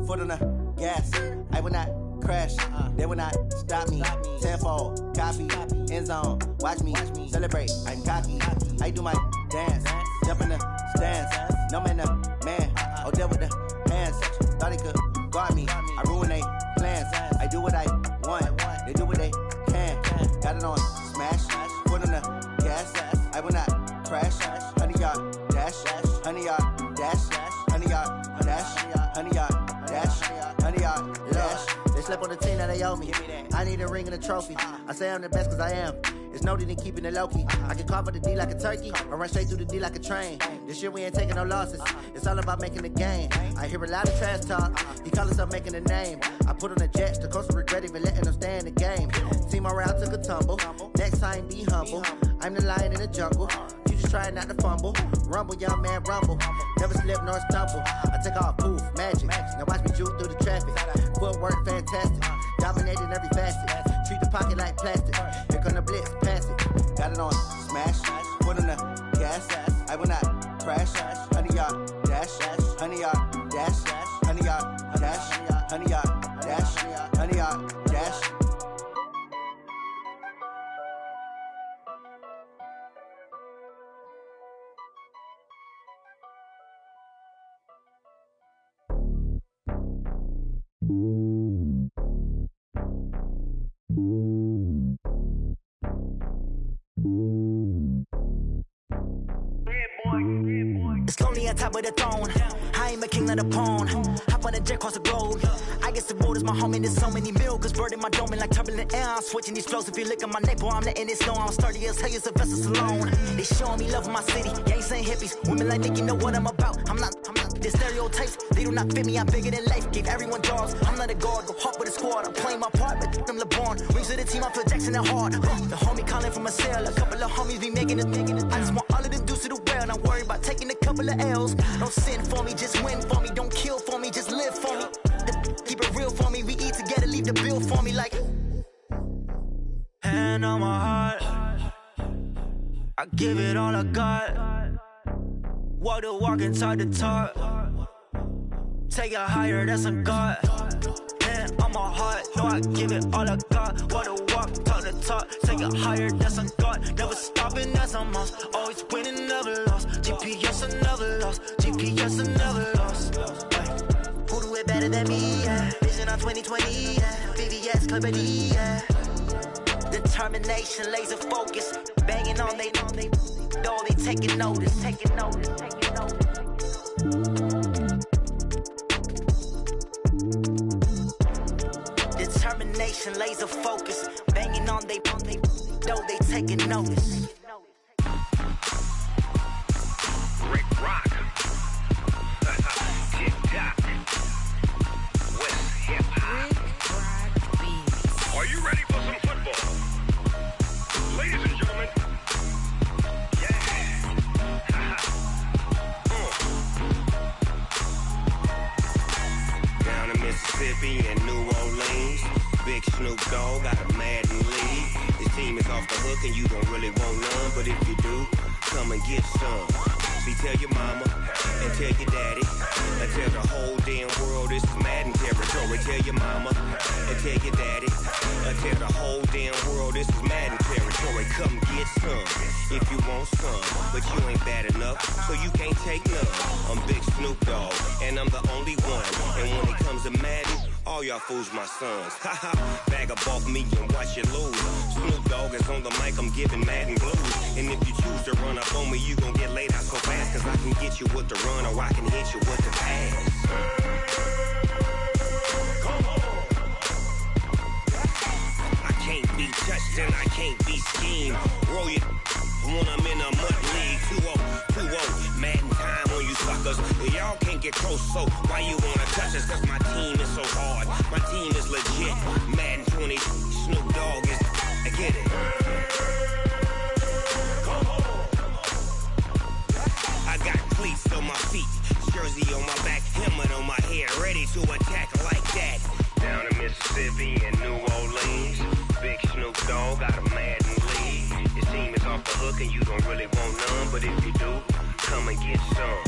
Foot on the gas. I will not crash. They will not stop me. Tenfold, copy, end zone. Watch me celebrate. I'm cocky. I do my dance. Jump in the stands. No man, the man. Oh, deal with the hands. Thought he could guard me. I ruin they plans. I do what I want. They do what they can. Got it on smash. Foot on the gas. I will not crash. 100-yard dash. 100-yard dash. 100-yard dash. 100-yard dash. 100-yard dash. They slept on the team that they owe me. I need a ring and a trophy. I say I'm the best cause I am. It's noted in keeping it low-key. I can carve up the D like a turkey or run straight through the D like a train. This year we ain't taking no losses. It's all about making the game. I hear a lot of trash talk. He call himself making a name. I put on the jets. The coach will regret even letting them stay in the game. Team morale took a tumble. Next time be humble. I'm the lion in the jungle. You just try not to fumble. Rumble, young man, rumble. Never slip nor stumble. I take off, poof, magic. Now watch me juke through the traffic. Footwork fantastic. Dominating every facet. Treat the pocket like plastic. Here come the blitz, pass it. Got it on smash. Foot on the gas. I will not crash. 100-yard dash. 100-yard dash. 100-yard dash. 100-yard dash. 100-yard dash. It's lonely on top of the throne. I ain't a king, not a pawn. Hop on a jet across the globe. I guess the world is my home and there's so many milkers birding my dome and like turbulent air. I'm switching these flows. If you look at my neck, boy, I'm letting it snow. I'm sturdy as hell, it's a vessel alone. They showing me love in my city. Gangs ain't hippies. Women like Nick, you know what I'm about. I'm not. The stereotypes, they do not fit me. I'm bigger than life. Gave everyone dogs. I'm not a guard. Go hard with a squad. I'm playing my part, but them LeBron. Rings to the team, I feel Jackson and hard. The homie calling from a cell. A couple of homies be making it. I just want all of them dudes to the well. Not worry about taking a couple of L's. Don't sin for me, just win for me. Don't kill for me, just live for me. Keep it real for me. We eat together, leave the bill for me like. Hand on my heart. I give it all I got. Walk the walk and talk the talk. Take it higher, that's a God. Hand on my heart, no, I give it all I got. Walk the walk, talk the talk. Take it higher, that's a God. Never stopping, that's a must. Always winning, never lost. GPS, I never lost. GPS, I never lost. Who do it better than me? Yeah. Vision on 2020, yeah. VVS, Clippity, yeah. Determination, laser focus. Banging on they know they taking notice. Determination, laser focus. Banging on they know they taking notice. Rick Rock. Tick-tock. West hip-hop. Are you ready for some football? Ladies and gentlemen. Yeah. Down in Mississippi and New Orleans, Big Snoop Dogg got a Madden league. This team is off the hook and you don't really want none, but if you do, come and get some. See, tell your mama and tell your daddy and tell the whole damn world this is Madden territory. tell your mama, and tell your daddy, and tell the whole damn world this is Madden territory. Come get some if you want some, but you ain't bad enough, so you can't take none. I'm Big Snoop Dogg, and I'm the only one. And when it comes to Madden, all y'all fools my sons. Haha, bag up off me and watch you lose. Snoop Dogg is on the mic, I'm giving Madden blues. And if you choose to run up on me, you gon' get laid out so fast, cause I can get you with the run or I can hit you with the pass. I can't be touched and I can't be schemed. Roll you when I'm in a mud league. 2-0, Madden time on you suckers. Y'all can't get close, so why you wanna touch us? Cause my team is so hard, my team is legit. Madden 20, Snoop Dogg is, I get it. I got cleats on my feet, jersey on my back, helmet on my head, ready to attack like that. Down in Mississippi and New Orleans, Big Snoop Dogg got a Madden lead. Your team is off the hook and you don't really want none, but if you do, come and get some.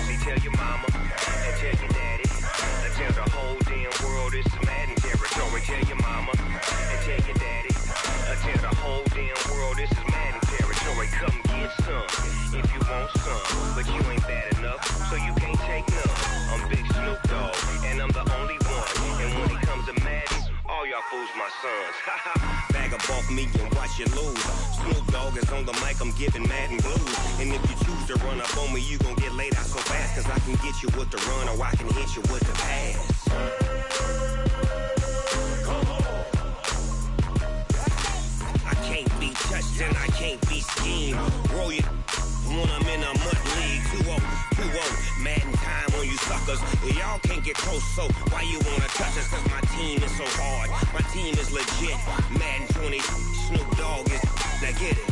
See, tell your mama and tell your daddy, and tell the whole damn world this is Madden territory. Tell your mama and tell your daddy, and tell the whole damn world this is Madden territory. Come get some if you want some, but you ain't bad enough, so you can't take none. I'm Big Snoop Dogg, and I'm the only one. And when it comes to Madden, all y'all fools my sons. Bag up off me and watch you lose. Snoop Dogg is on the mic, I'm giving Madden blues. And if you choose to run up on me, you gon' get laid out so fast, cause I can get you with the run or I can hit you with the pass. I can't be touched and I can't be schemed. Roll you when I'm in a mud league. 2-0, Madden time on you suckers. Y'all can't get close, so why you wanna touch us? Cause my team is so hard, my team is legit. Madden 20, Snoop Dogg is, now get it.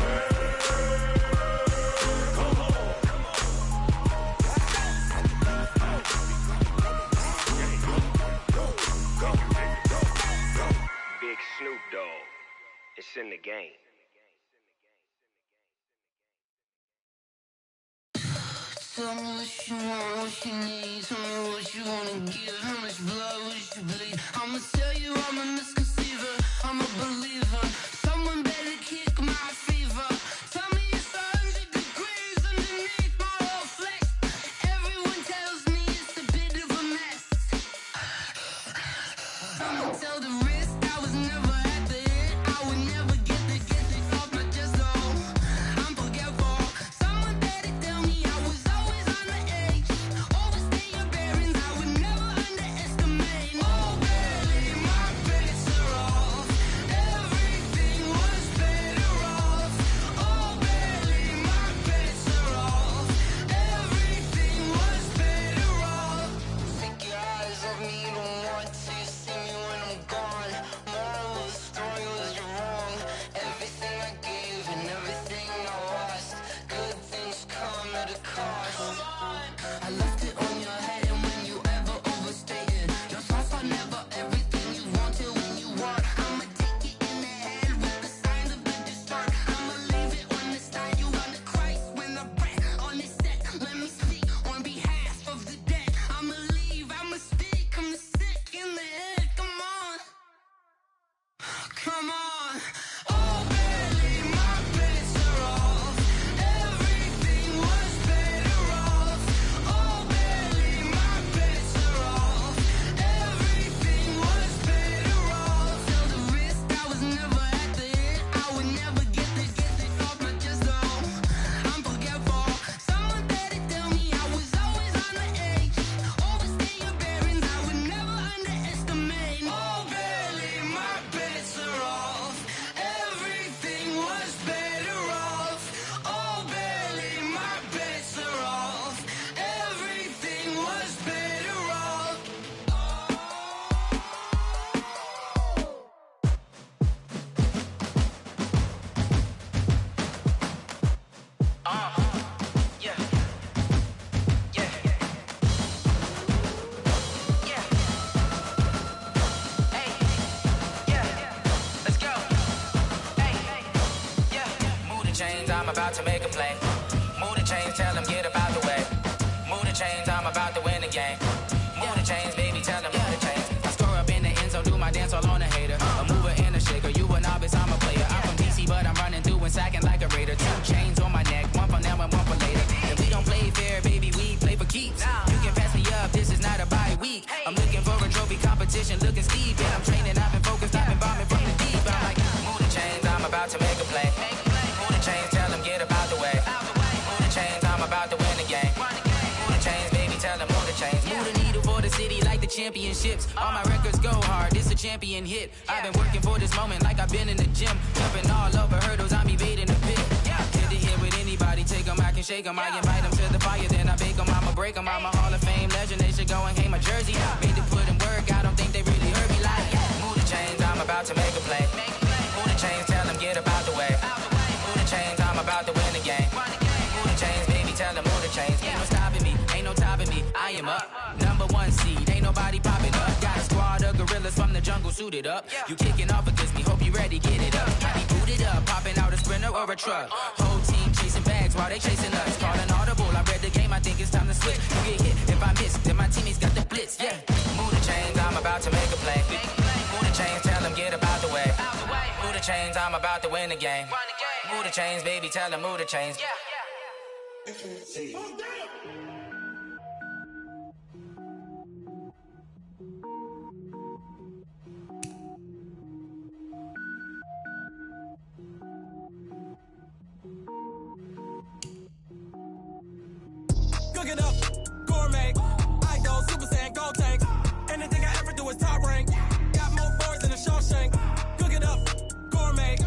Big Snoop Dogg, it's in the game. Tell me what you want, what you need. Tell me what you wanna give. How much blood would you bleed? I'ma tell you I'm a misconceiver, I'm a believer. Someone better kick my fever. Tell me it's 100 degrees underneath my whole flesh. Everyone tells me it's a bit of a mess. I'ma tell the risk I was never at the hit. I would never get it off my chest though. I'm forgetful. Someone better tell me I was always on the edge. Overstay your bearings, I would never underestimate. Oh baby, my bets are off. Everything was better off. Oh baby, my bets are off. Everything was better off. Take your eyes off me, don't want to see me when I'm gone. Moral of the story was you're wrong. Everything I gave and everything I lost. Good things come at a cost. I left it on your head, and when you ever overstay it, your thoughts are never everything you wanted when you want. I'ma take it in the head with the signs of the distort. I'ma leave it on the side. You on the Christ when the breath on this set. Let me speak on behalf of the dead. I'ma leave, I'ma speak. I'm sick in the head. Come on, come on. Oh baby, my bets are off. Everything was better off. Oh baby, my bets are off. Everything was better off. Tell the risk I was never at the hit. I would never get it off my chest though. I'm forgetful. Someone better tell me I was always on the edge. Overstay your bearings, I would never underestimate. Oh baby, my bets are off. Everything was better off. Oh baby, my bets are off. Everything was better off. Yeah. Yeah. Yeah. Hey. Yeah. Let's go. Hey. Yeah. Move the chains, I'm about to make a play. Move the chains, tell them get about the way. Move the chains, I'm about to win the game. Move the chains, baby, tell them move the chains. I score up in keeps. You can pass me up, this is not a bye week. I'm looking for a trophy competition, looking steep. And I'm training, I've been focused, I've been bombing from the deep. I'm like, move the chains, I'm about to make a play. Move the chains, tell them get up out the way. Move the chains, I'm about to win the game. Move the chains, baby, tell them move the chains. Move the needle for the city like the championships. All my records go hard, this a champion hit. I've been working for this moment like I've been in the gym. Jumping all over hurdles, I'm evading the pit. Hit the hit with anybody, take them, I can shake them. I invite them to the fire, then I bake them, I'ma break them. I'm a Hall of Fame legend, they should go and hang my jersey. Made to put in work, I don't think they really heard me like, move the chains, I'm about to make a play. Move the chains, tell them get up out the way. Move the chains, I'm about to win the game. Move the chains, baby, tell them move the chains. Ain't no stopping me, ain't no topping me, I am up. Number one seed, ain't nobody popping up. Got a squad of gorillas from the jungle suited up. You kicking off against me, hope you ready, get it up. I be booted up, popping out a sprinter or a truck. Whole team chasing bags while they chasing us. Calling audible, I read the game, I think it's time to switch. You get hit, if I miss, then my teammates got the blitz, yeah. Move the chains, I'm about to make a play. Move the chains, tell them get up out the way. Move the chains, I'm about to win the game. Move the chains, baby, tell them move the chains. Cook it up, gourmet. I go Super Saiyan, gold tank. Anything I ever do is top rank. Got more boards than a Shawshank. Cook it up, gourmet.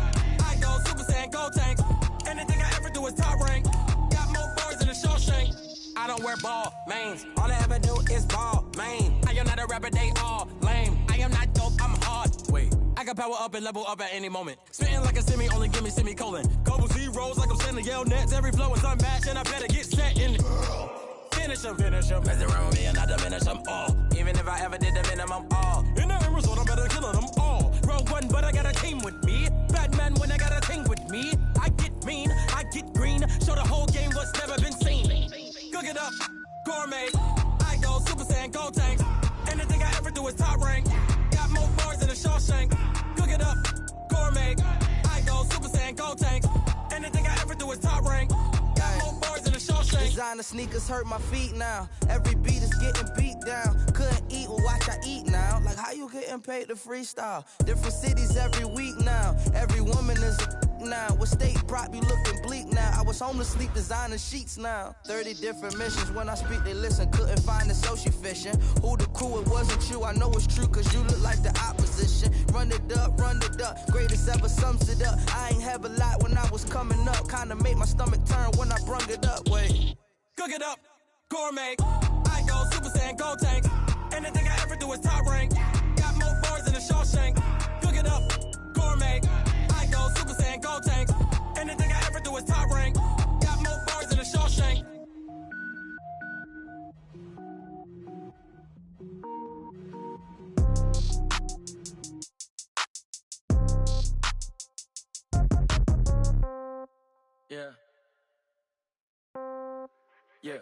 I go Super Saiyan, gold tank. Anything I ever do is top rank. Got more boards than a Shawshank. I don't wear ball mains. All I ever do is ball main. I am not a rapper, they all lame. I am not dope, I'm hard. Wait, I can power up and level up at any moment. Spitting like a semi, only give me semicolon. Couple zeros like I'm sending yell nets. Every flow is unmatched and I better get set in. Finish them. Mess around with me and I diminish them all. Even if I ever did the minimum all. In the end result, I better kill them all. Rogue one, but I got a team with me. Batman when I got a thing with me. I get mean, I get green. Show the whole game what's never been seen. Cook it up, gourmet. I go Super Saiyan, gold tank. Anything I ever do is top rank. Got more bars than a Shawshank. Cook it up, gourmet. I go Super Saiyan, gold tank. Anything I ever do is top rank. Got more bars than a Shawshank. Designer sneakers hurt my feet now. Every beat is getting beat down. Couldn't eat, well watch I eat now. Like how you getting paid to freestyle? Different cities every week now. Every woman is a now. What state prop you looking bleak now? I was home to sleep designer sheets now. 30 different missions. When I speak they listen. Couldn't find it so she fishing. Who the crew? It wasn't you. I know it's true cause you look like the opposition. Run it up. Greatest ever sums it up. I ain't have a lot when I was coming up. Kinda made my stomach turn when I brung it up. Wait. Cook it up, gourmet. I go Super Saiyan, gold tank. Anything I ever do is top rank. Got more bars than a Shawshank. Cook it up, gourmet. I go Super Saiyan, gold tank. Anything I ever do is top rank. Got more bars than a Shawshank. Yeah. Yeah.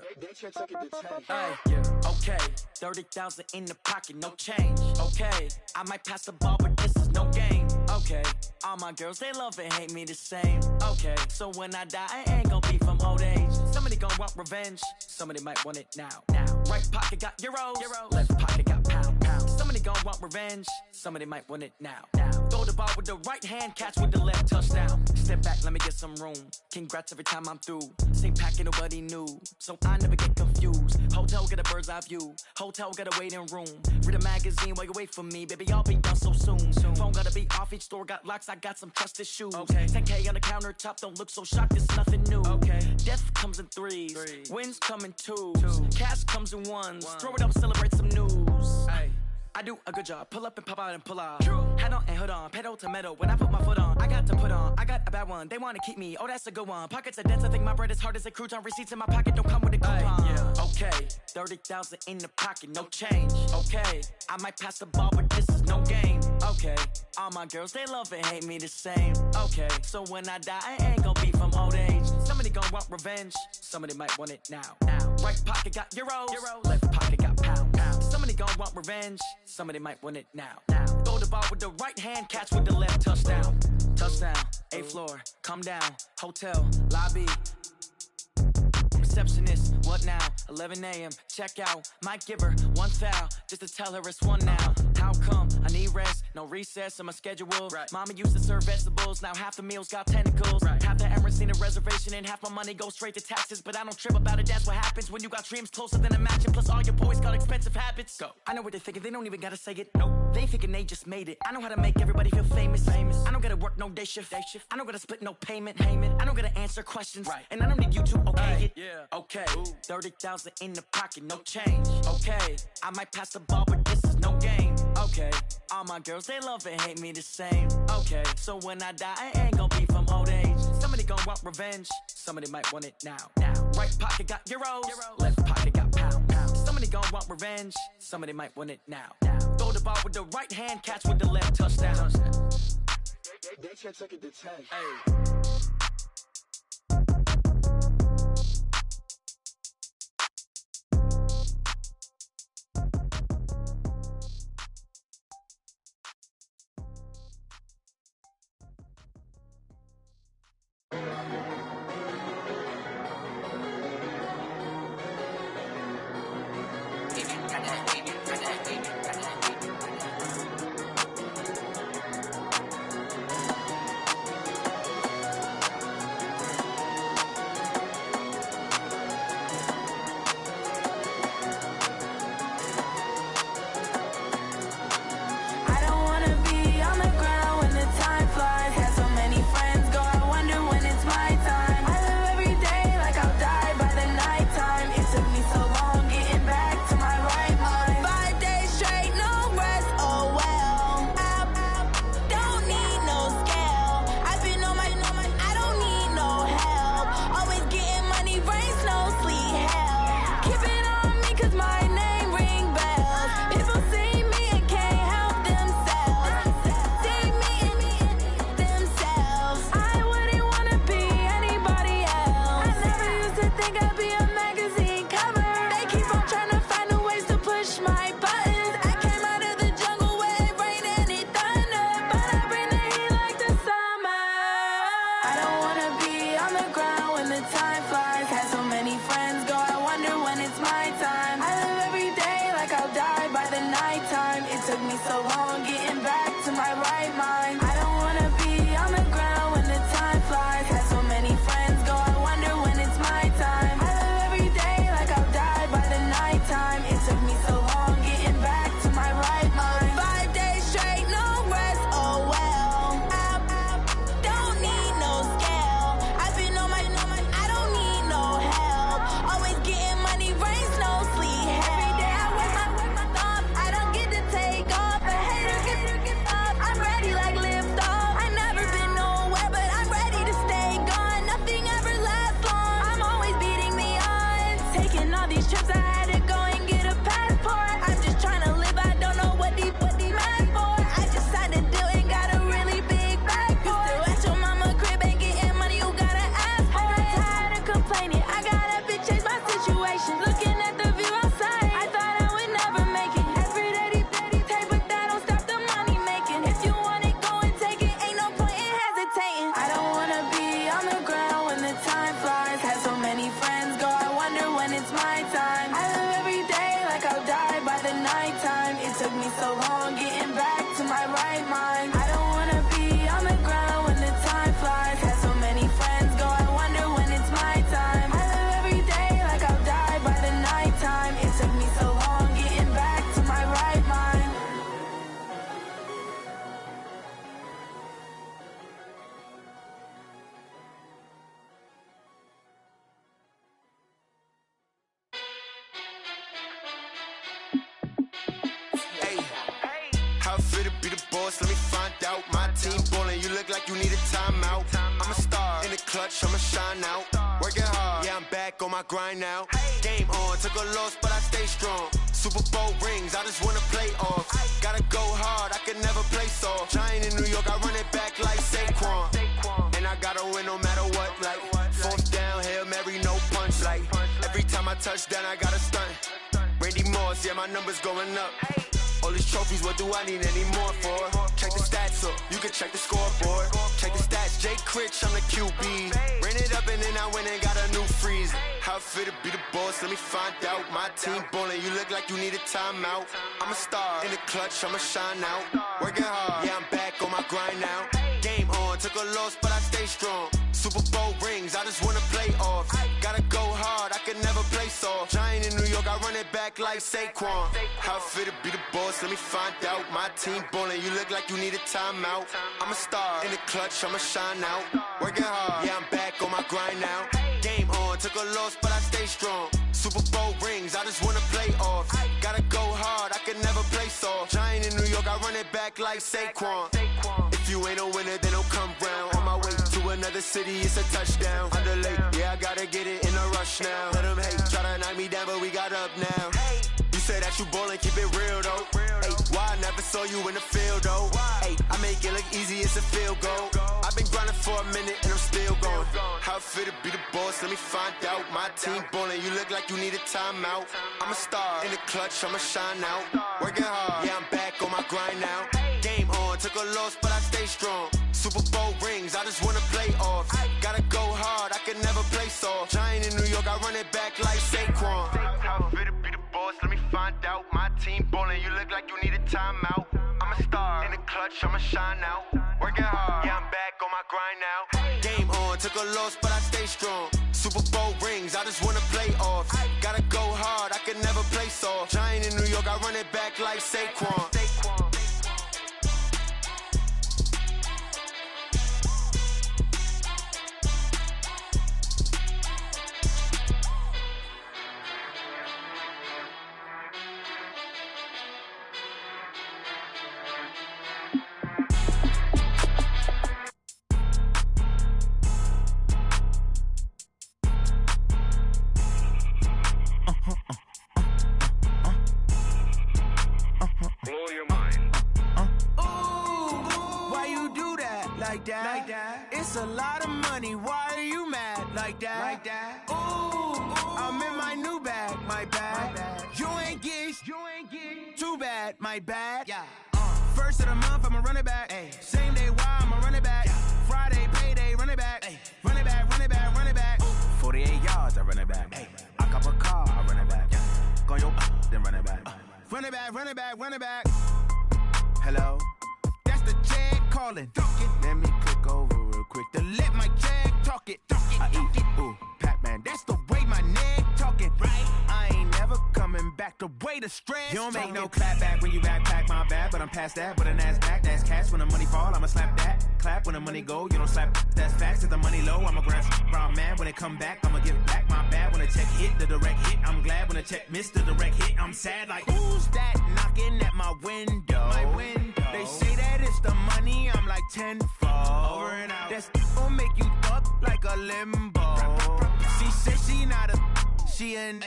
Hey, yeah. Okay. 30,000 in the pocket, no change. Okay. I might pass the ball, but this is no game. Okay. All my girls, they love and hate me the same. Okay. So when I die, I ain't gonna be from old age. Somebody gonna want revenge. Somebody might want it now. Right pocket got euros. Left pocket got pounds. Somebody gonna want revenge. Somebody might want it now. Throw the ball with the right hand, catch with the left, touchdown. Step back, let me get some room. Congrats every time I'm through. Same packet, nobody knew. So I never get confused. Hotel get a bird's eye view. Hotel got a waiting room. Read a magazine while you wait for me. Baby, I'll be done so soon. Phone gotta be off, each store got locks. I got some trusted shoes. Okay. 10K on the countertop, don't look so shocked, it's nothing new. Okay. Death comes in threes. Wins come in twos. Cash comes in ones. Throw it up, celebrate some news. Ay. I do a good job, pull up and pop out and pull out. Head on and hood on, pedal to metal. When I put my foot on, I got to put on. I got a bad one, they wanna keep me. Oh, that's a good one. Pockets are dense, I think my bread is hard as a crouton. Receipts in my pocket don't come with a coupon. Yeah. Okay, 30,000 in the pocket, no change. Okay, I might pass the ball, but this is no game. Okay, all my girls, they love and hate me the same. Okay, so when I die, I ain't gonna be from old age. Somebody gonna want revenge, somebody might want it now. Right pocket got euros. Left pocket got pounds. Somebody gonna want revenge, somebody might want it now. Throw the ball with the right hand, catch with the left, touchdown. Touchdown, 8th floor, come down, hotel, lobby. receptionist. What now? 11 a.m. Check out. Might give her one foul just to tell her it's one now. How come? I need rest. No recess in my schedule. Right. Mama used to serve vegetables. Now half the meals got tentacles. Right. Half the Emirates need a reservation and half my money goes straight to taxes. But I don't trip about it. That's what happens when you got dreams closer than a match. And plus all your boys got expensive habits. Go. I know what they're thinking. They don't even gotta say it. Nope. They thinking they just made it. I know how to make everybody feel famous. I don't gotta work no day shift. I don't gotta split no payment. I don't gotta answer questions. Right. And I don't need you to okay it. Yeah. Okay. 30,000 in the pocket, no change. Okay. I might pass the ball, but this is no game. Okay. All my girls, they love and hate me the same. Okay. So when I die, I ain't gonna be from old age. Somebody gon' want revenge. Somebody might want it now. Right pocket got euros. Left pocket got pound. Somebody gon' want revenge. Somebody might want it now. Throw the ball with the right hand, catch with the left, touchdown. They can't take it to 10. Hey. Grind now, game on, took a loss, but I stay strong. Super Bowl rings, I just wanna play off. Gotta go hard, I can never play soft. Giant in New York, I run it back like Saquon. And I gotta win no matter what, like fourth down, Hail Mary, no punch. Like every time I touch down, I gotta stunt. Randy Moss, yeah, my numbers going up. All these trophies, what do I need any more for? Check the stats up, you can check the scoreboard. Check the stats, Jay Critch, I'm the QB. Ran it up and then I went and got a new freeze. How it feel to be the boss? Let me find out. My team ballin', you look like you need a timeout. I'm a star in the clutch, I'ma shine out. Working hard, yeah, I'm back on my grind now. Game on, took a loss, but I stay strong. Super Bowl rings, I just wanna play off. Gotta go hard, I can never play soft. Giant in New York, I run it back like Saquon. How it feel to be the boss? Let me find out. My team ballin', you look like you need a timeout. I'm a star in the clutch, I'ma shine out. Working hard, yeah, I'm back on my grind now. Game on, took a loss, but I stay strong. Super Bowl rings, I just wanna play off. Gotta go hard, I can never play soft. Giant in New York, I run it back like Saquon. If you ain't a winner, then don't come round. On my way to another city, it's a touchdown. Underlay, yeah, I gotta get it in a rush now. Let them hate, try to knock me down, but we got up now. You say that you ballin', keep it real though. Ay, why I never saw you in the field though? Ay, I make it look easy, it's a field goal. I've been grinding for a minute and I'm still going. How it feel to be the boss? Let me find out. My team ballin', you look like you need a timeout. I'm a star in the clutch, I'ma shine out. Working hard, yeah, I'm back on my grind now. Game on, took a loss, but I stay strong. Super Bowl rings, I just wanna play off. Gotta go hard, I can never play soft. Giant in New York, I run it back like Saquon. How it feel to be the boss? Let me find out. My team ballin', you look like you need a timeout. I'm a star in the clutch, I'ma shine out. Working hard, yeah, I'm back on my grind now. Game on, took a loss, but I stay strong. Super Bowl rings, I just wanna play off. Gotta go hard, I can never play soft. Giant in New York, I run it back like Saquon. Blow your mind. Why you do that? Like that? It's a lot of money. Why are you mad? Like that? Ooh, I'm in my new bag. My bad. You ain't get. Too bad. My bad. Yeah. First of the month, I'ma run it back. Ay. Same day, why I'ma run it back. Yeah. Friday, payday, run it back. Ay. Run it back, run it back, run it back. Ooh. 48 yards, I run it back. Ay. I cop a car, I run it back. Yeah. Go your then run it back. Run it back, run it back, run it back. Hello? That's the Jag calling. Let me click over real quick to let my Jag talk it. I eat it, ooh, Pac-Man. That's the way my neck talking. Right? I ain't never coming back the way the stress. You don't make no clap back when you backpack, my bad, but I'm past that. But a NASDAQ, that's cash. When the money fall, I'ma slap that. Clap when the money go, you don't slap. That's facts. If the money low, I'ma grab brown man. When it come back, I'ma give back my bad. When the check hit, the direct hit, I'm glad. When the check missed the direct hit, I'm sad. Like, who's that knocking at my window? My window. They say that it's the money, I'm like tenfold. Over and out. That's gon' make you up like a limbo. She said she not a, she an.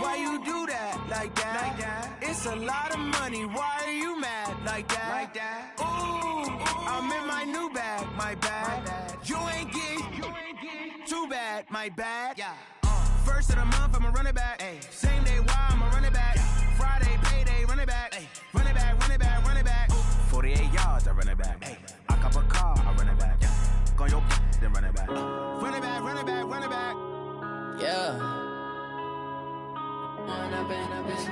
Why you do that? Like that? It's a lot of money. Why are you mad? Like that? Ooh, I'm in my new bag. My bad. You ain't get. Too bad. My bad. Yeah. First of the month, I'ma run it back. Ay. Same day, why I'ma run it back. Yeah. Friday, payday, run it back. Ay. Run it back, run it back, run it back. Ooh. 48 yards, I run it back. Ay. I cop a car, I run it back. Yeah. Go your then run it back. Run it back, run it back, run it back. Yeah. Run up and up this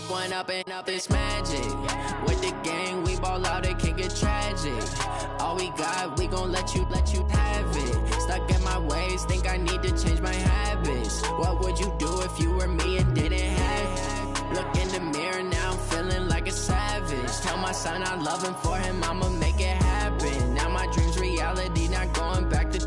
One up and up this magic. With the gang, we ball out, it can get tragic. All we got, we gon' let you have it. Stuck in my ways, think I need to change my habits. What would you do if you were me and didn't have it? Look in the mirror now, I'm feeling like a savage. Tell my son I love him, for him I'ma make it happen. Now my dream's reality, not going back to.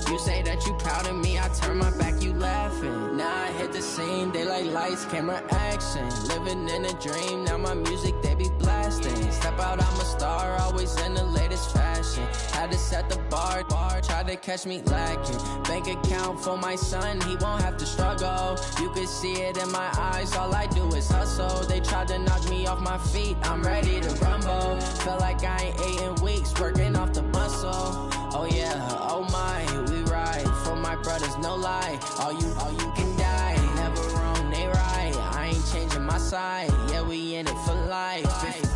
You say that you proud of me, I turn my back, you laughing. Now I hit the scene, they like lights, camera, action. Living in a dream, now my music, they be blasting. Step out, I'm a star, always in the latest fashion. Had to set the bar, try to catch me lacking. Bank account for my son, he won't have to struggle. You can see it in my eyes, all I do is hustle. They tried to knock me off my feet, I'm ready to rumble. Felt like I ain't ate in weeks, working off the muscle. Oh yeah, oh my, we ride for my brothers, no lie. All you can die, never wrong, they right. I ain't changing my side, yeah, we in it for life.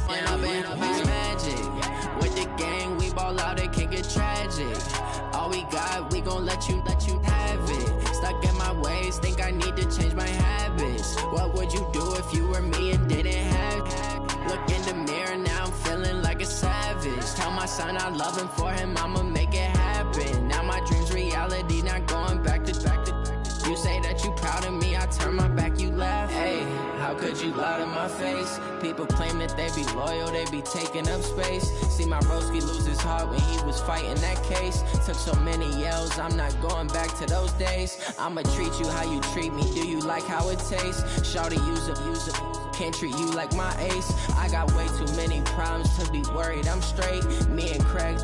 When I've been up, it's magic. ways, think I need to change my habits. What would you do if you were me and didn't have it? Look in the mirror, now I'm feeling like a savage. Tell my son I love him, for him I'ma make it happen. Now my dream's reality, not going back to. You say that you proud of me, I turn my back, you laugh. Hey, how could you lie to my face? People claim that they be loyal, they be taking up space. See my broski lose his heart when he was fighting that case. Took so many yells, I'm not going back to those days. I'ma treat you how you treat me, do you like how it tastes? Shawty, use up, can't treat you like my ace. I got way too many problems to be worried, I'm straight. Me and Craig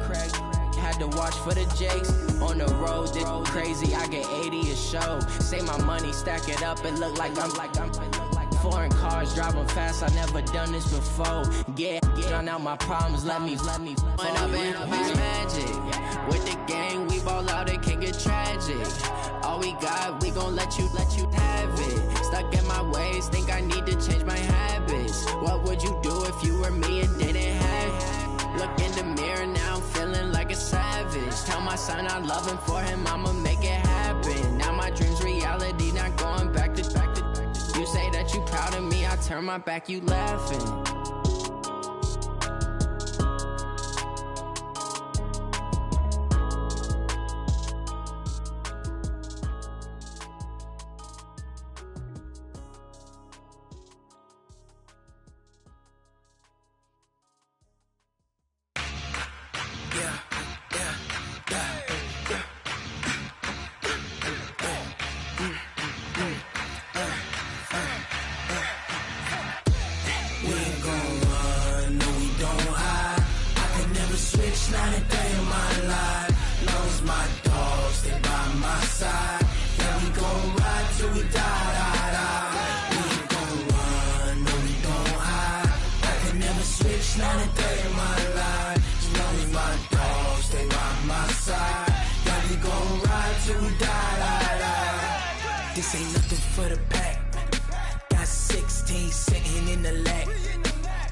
had to watch for the Jakes. On the road, this crazy, I get 80 a show. Say my money, stack it up, it look like I'm foreign cars, driving fast, I never done this before. Get on out my problems, let me When up in magic. With the gang, we ball out, it can get tragic. All we got, we gon' let you have it. Stuck in my ways, think I need to change my habits. What would you do if you were me and didn't have it? Look in the mirror, now I'm feeling like a savage. Tell my son I love him, for him I'ma make it happen. Now my dream's reality, not going back to. You say that you proud of me, I turn my back, you laughing. This ain't nothing for the pack. Got 16 sitting in the lap.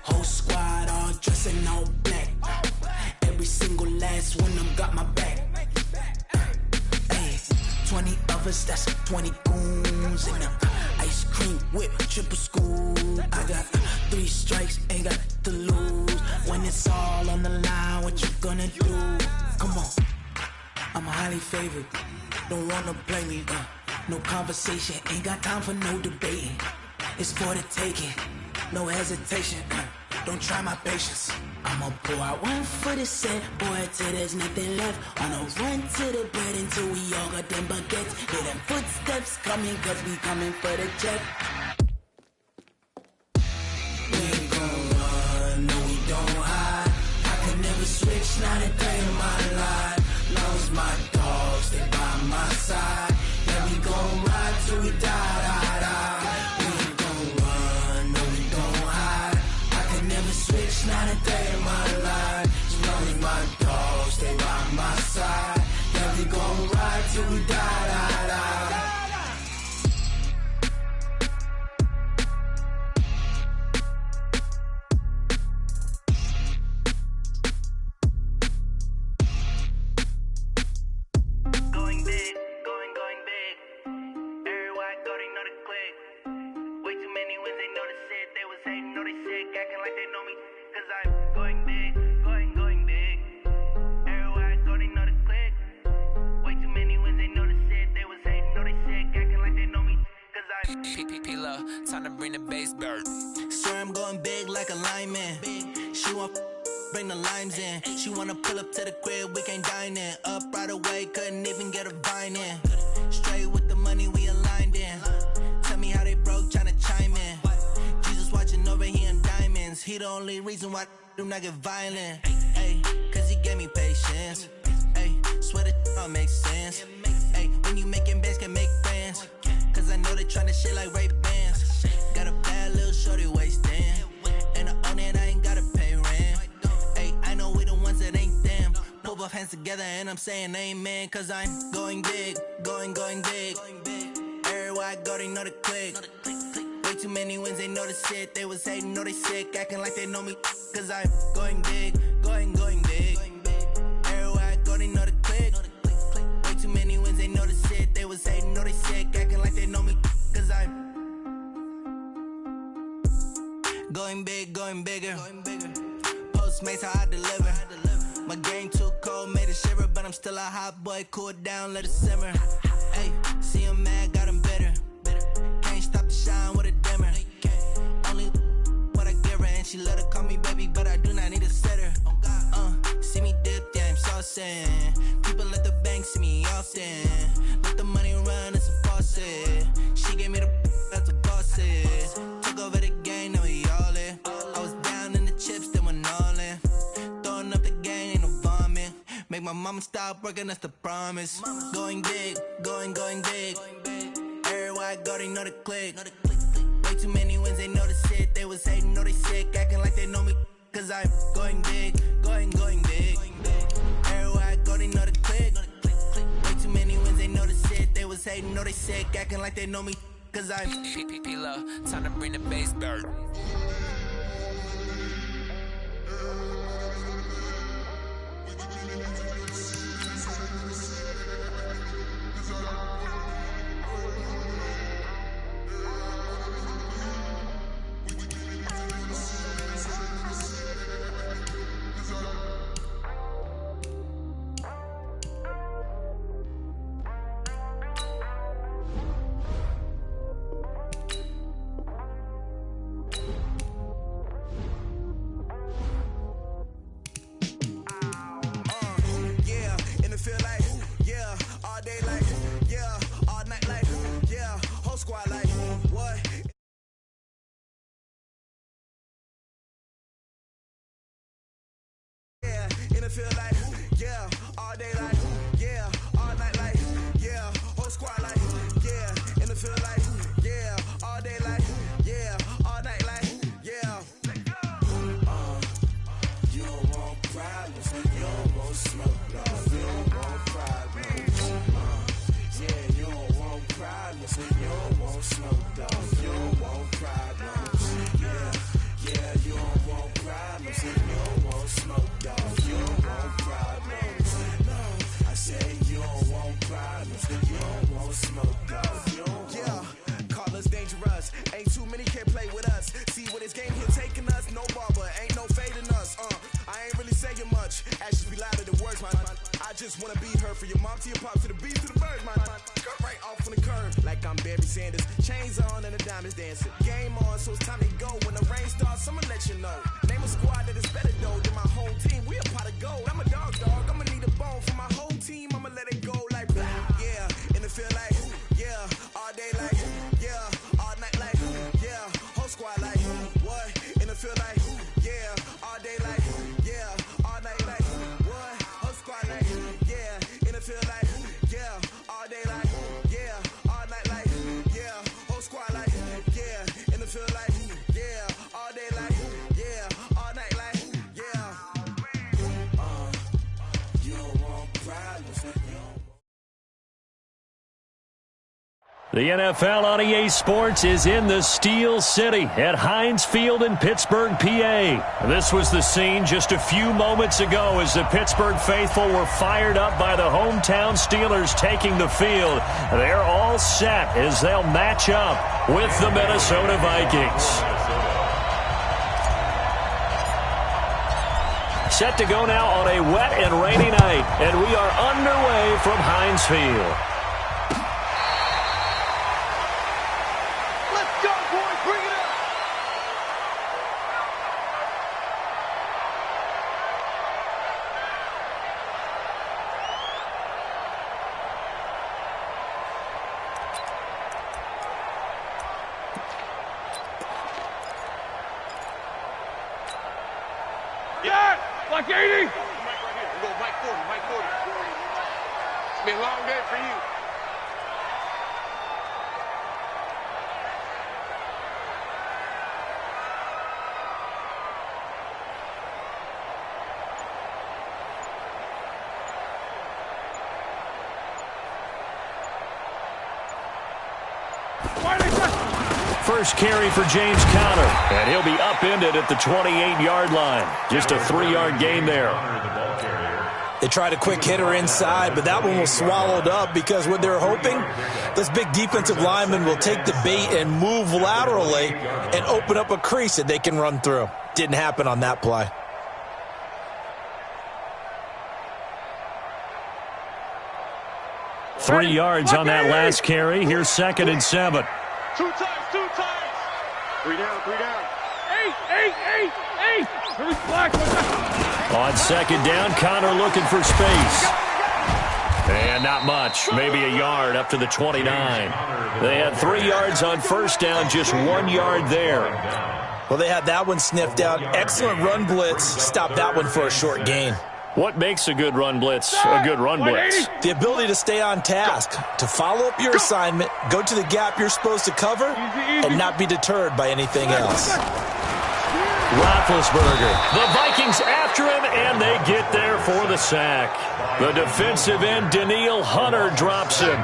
Whole squad all dressing all black. Every single last one of them got my back. Hey, 20 of us, that's 20 goons in the ice cream whip, triple school. I got 3 strikes, ain't got to lose. When it's all on the line, what you gonna do? Come on, I'm highly favored. Don't wanna play me, no conversation, ain't got time for no debating. It's for the taking, no hesitation, don't try my patience. I'ma pour out one for the set, boy, till there's nothing left. On a run to the bread until we all got them baguettes. Hear them footsteps coming, cause we coming for the check. We ain't gon' run, no we don't hide. I can never switch, not a day in my life. Long as my dogs, they by my side. Yeah, we gon' ride till we die. We ain't gon' run, no we don't hide. I can never switch, not a day in my life. As long as my dogs stay by my side. Yeah, we gon' ride till we die. Going big, going big. Everywhere I go, they know the click. Way too many wins, they know the shit. They was hating, know they sick, acting like they know me. Cause I'm going big, going big. Everywhere I go, they know the click. Way too many wins, they know the shit. They was hating, know they sick, acting like they know me. Cause I'm P-P-P-Love, time to bring the bass bird. Swear I'm going big like a lineman. She want bring the limes in. She wanna pull up to the crib, we can't dine in. Up right away, couldn't even get a vine in. Straight with the money, we aligned in. Tell me how they broke, tryna chime in. Jesus watching over here in diamonds. He the only reason why do not get violent. Ay, cause he gave me patience. Ay, swear that all makes sense. Ay, when you making bands, can make friends. Cause I know they tryna shit like Ray-Bans. Got a bad little shorty wasting. And I own it, I ain't gotta pay rent. Ay, I know we the ones that ain't them. Pull both hands together and I'm saying amen. Cause I'm going big, going big. Everywhere I go, they know the click. Way too many wins, they know the shit. They was hating, know they sick, acting like they know me. Cause I'm going big, going big. Everywhere I go, they know the click. Way too many wins, they know the shit. They was hating, know they sick, acting like they know me, cause I'm going big, going bigger. Postmates, how I deliver. My game too cold, made it shiver, but I'm still a hot boy. Cool it down, let it simmer. Hey, see him mad, got him bitter. Can't stop the shine with a dimmer. Only what I give her, and she let her call me baby, but I do not need a sitter. See me dip, yeah, I'm saucing. People at the bank see me often. Let the money run, it's a faucet. She gave me the that's a bosses. Took over the game, now we all in. I was down in the chips, then went all in. Throwing up the game, ain't no vomit. Make my mama stop working, that's the promise. Going big, going big. Everywhere I go, they know the click. Way too many wins, they know the shit. They was hating, know they sick, acting like they know me. Cause I'm going big, going big. Everywhere I go, they know the click. Way too many wins, they know the shit. They was hating, know they sick, acting like they know me. Cause I'm P-Love, time to bring the bass bird. Feel like, yeah, all day like, yeah, all night like, yeah, whole squad like, yeah, in the feel like, yeah, all day like, yeah, all night like, yeah. You don't want problems, you don't want smoke, dog, you don't want problems. Yeah, you don't want problems, you don't want smoke, dog, you don't want problems. Yeah, you don't want problems, you don't want smoke, dog. Smoke, yeah, call us dangerous. Ain't too many can play with us. See what this game here taking us. No barber, ain't no fading us. I ain't really saying much. Actions be louder than words, man. I just wanna be heard from your mom to your pop to the beat to the birds, man. Cut right off on the curve, like I'm Barry Sanders. Chains on and the diamonds dancing. Game on, so it's time to go. When the rain starts, I'ma let you know. Name a squad that is better though than my whole team. We a pot of gold. I'm a dog. I'ma need a bone for my whole team. I'ma let it go like blah. Yeah, and it feel like. Yeah, all day like, yeah, all night like, yeah, whole squad like, what? And it feel like, yeah, all day like, yeah, all night like, what? Whole squad like, yeah, and it feel like, yeah, all day like, yeah, all night like, yeah, whole squad like, yeah, and it feel like, yeah, all day like, yeah, all night like, yeah. You don't want problems, you don't. The NFL on EA Sports is in the Steel City at Heinz Field in Pittsburgh, PA. This was the scene just a few moments ago as the Pittsburgh faithful were fired up by the hometown Steelers taking the field. They're all set as they'll match up with the Minnesota Vikings. Set to go now on a wet and rainy night, and we are underway from Heinz Field. Like 80. We go Mike 40. It's been a long day for you. First carry for James Conner, and he'll be upended at the 28-yard line. Just a 3-yard gain there. They tried a quick hitter inside, but that one was swallowed up because what they're hoping, this big defensive lineman will take the bait and move laterally and open up a crease that they can run through. Didn't happen on that play. Three yards on that last carry. Here's 2nd and 7. Two times. 3 down. 8. Here's black. On 2nd down, Connor looking for space. And not much, maybe a yard up to the 29. They had 3 yards on 1st down, just 1 yard there. Well, they had that one sniffed out. Excellent run blitz. Stopped that one for a short gain. What makes a good run blitz a good run blitz? The ability to stay on task, to follow up your assignment, go to the gap you're supposed to cover, and not be deterred by anything else. Roethlisberger. The Vikings after him, and they get there for the sack. The defensive end, Danielle Hunter, drops him.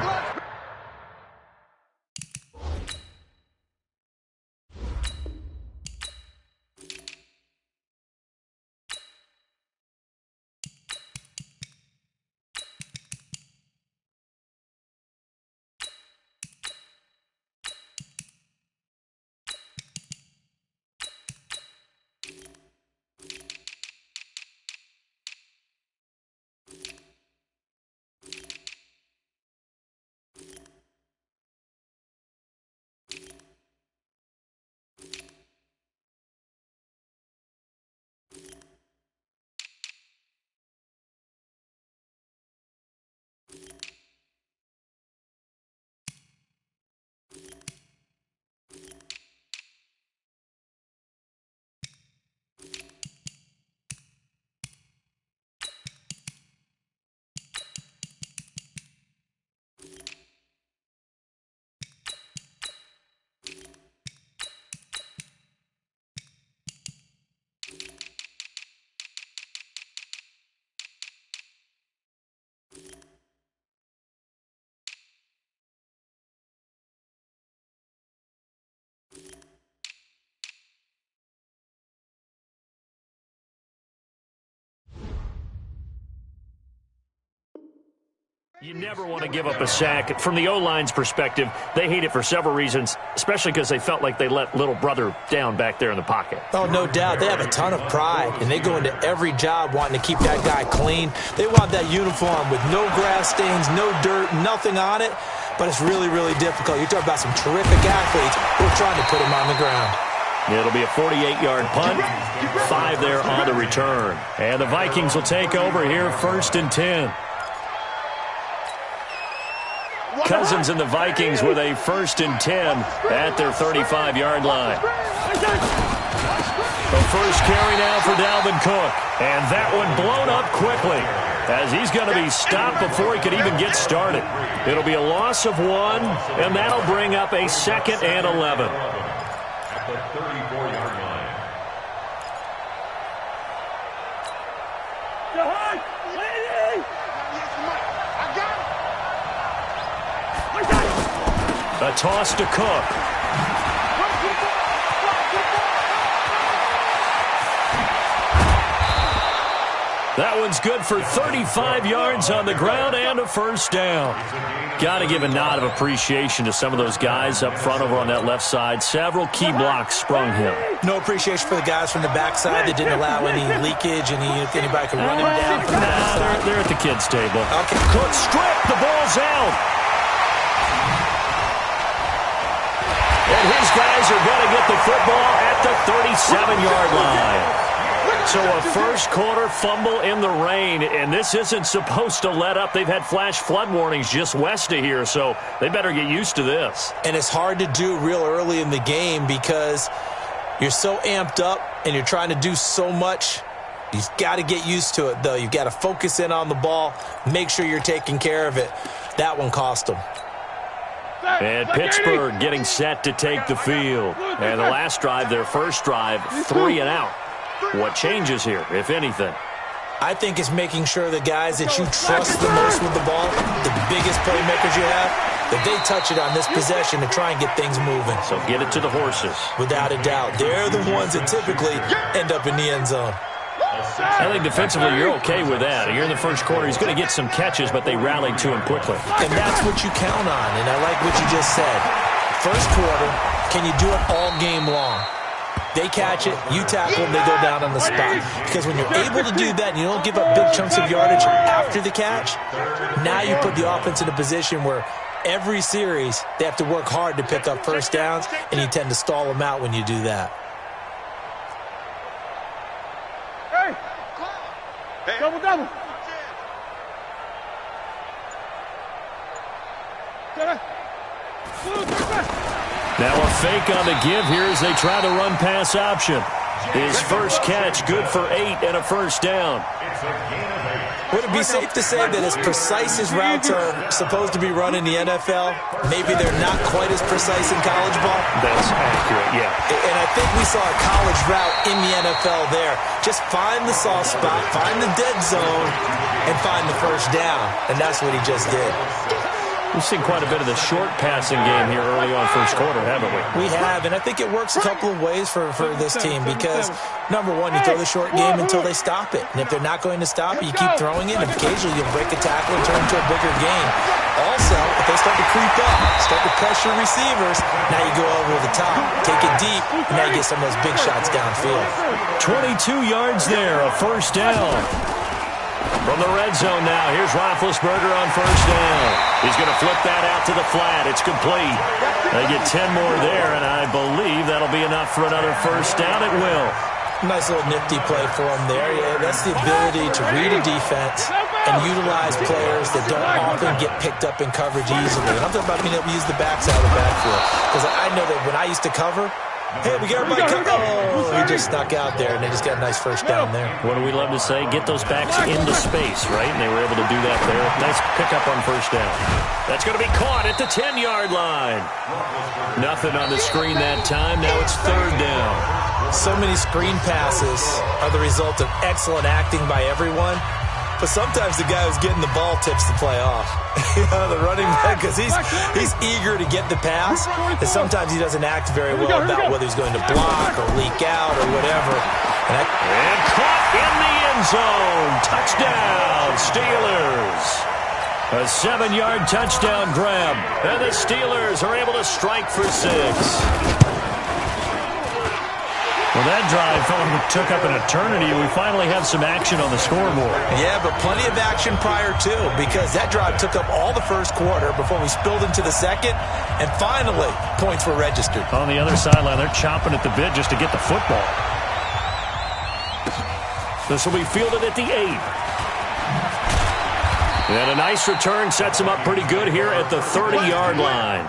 You never want to give up a sack. From the O-line's perspective, they hate it for several reasons, especially because they felt like they let little brother down back there in the pocket. Oh, no doubt. They have a ton of pride, and they go into every job wanting to keep that guy clean. They want that uniform with no grass stains, no dirt, nothing on it, but it's really, really difficult. You're talking about some terrific athletes who are trying to put him on the ground. It'll be a 48-yard punt, 5 there on the return. And the Vikings will take over here, 1st and 10. Cousins and the Vikings with a 1st and 10 at their 35-yard line. The first carry now for Dalvin Cook. And that one blown up quickly as he's going to be stopped before he could even get started. It'll be a loss of 1, and that'll bring up a 2nd and 11. At the 34-yard line. A toss to Cook. That one's good for 35 yards on the ground and a 1st down. Got to give a nod of appreciation to some of those guys up front over on that left side. Several key blocks sprung him. No appreciation for the guys from the backside that didn't allow any leakage, anybody could run him down from the backside. They're at the kids' table. Okay. Cook stripped. The ball's out. And his guys are going to get the football at the 37-yard line. So a first-quarter fumble in the rain, and this isn't supposed to let up. They've had flash flood warnings just west of here, so they better get used to this. And it's hard to do real early in the game because you're so amped up and you're trying to do so much. You've got to get used to it, though. You've got to focus in on the ball, make sure you're taking care of it. That one cost them. And Pittsburgh getting set to take the field. And the last drive, their first drive, 3 and out. What changes here, if anything? I think it's making sure the guys that you trust the most with the ball, the biggest playmakers you have, that they touch it on this possession to try and get things moving. So get it to the horses. Without a doubt. They're the ones that typically end up in the end zone. I think defensively you're okay with that. You're in the first quarter. He's going to get some catches, but they rallied to him quickly. And that's what you count on, and I like what you just said. First quarter, can you do it all game long? They catch it, you tackle them, they go down on the spot. Because when you're able to do that and you don't give up big chunks of yardage after the catch, now you put the offense in a position where every series they have to work hard to pick up first downs, and you tend to stall them out when you do that. Hey, double, double. Now a fake on the give here as they try the run-pass option. His first catch, good for 8 and a first down. Would it be safe to say that as precise as routes are supposed to be run in the NFL, maybe they're not quite as precise in college ball? That's accurate, yeah. And I think we saw a college route in the NFL there. Just find the soft spot, find the dead zone, and find the first down. And that's what he just did. We've seen quite a bit of the short passing game here early on first quarter, haven't we? We have, and I think it works a couple of ways for this team because, number one, you throw the short game until they stop it. And if they're not going to stop it, you keep throwing it, and occasionally you'll break a tackle and turn into a bigger game. Also, if they start to creep up, start to pressure receivers, now you go over the top, take it deep, and now you get some of those big shots downfield. 22 yards there, a first down. From the red zone now, here's Roethlisberger on first down. He's going to flip that out to the flat. It's complete. They get 10 more there, and I believe that'll be enough for another first down. It will. Nice little nifty play for him there. Yeah, that's the ability to read a defense and utilize players that don't often get picked up in coverage easily. And I'm talking about being able to use the backs out of the backfield. Because I know that when I used to cover, hey, we got everybody covered. Oh, he just snuck out there, and they just got a nice first down there. What do we love to say? Get those backs into space, right? And they were able to do that there. Nice pickup on first down. That's going to be caught at the 10-yard line. Nothing on the screen that time. Now it's third down. So many screen passes are the result of excellent acting by everyone. But sometimes the guy who's getting the ball tips the play off. You know, the running back, because he's eager to get the pass, and sometimes he doesn't act very well about whether he's going to block or leak out or whatever. And caught in the end zone. Touchdown, Steelers. A 7-yard touchdown grab. And the Steelers are able to strike for 6. Well, that drive took up an eternity. We finally have some action on the scoreboard. Yeah, but plenty of action prior to, because that drive took up all the first quarter before we spilled into the second, and finally, points were registered. On the other sideline, they're chomping at the bit just to get the football. This will be fielded at the 8. And a nice return sets him up pretty good here at the 30-yard line.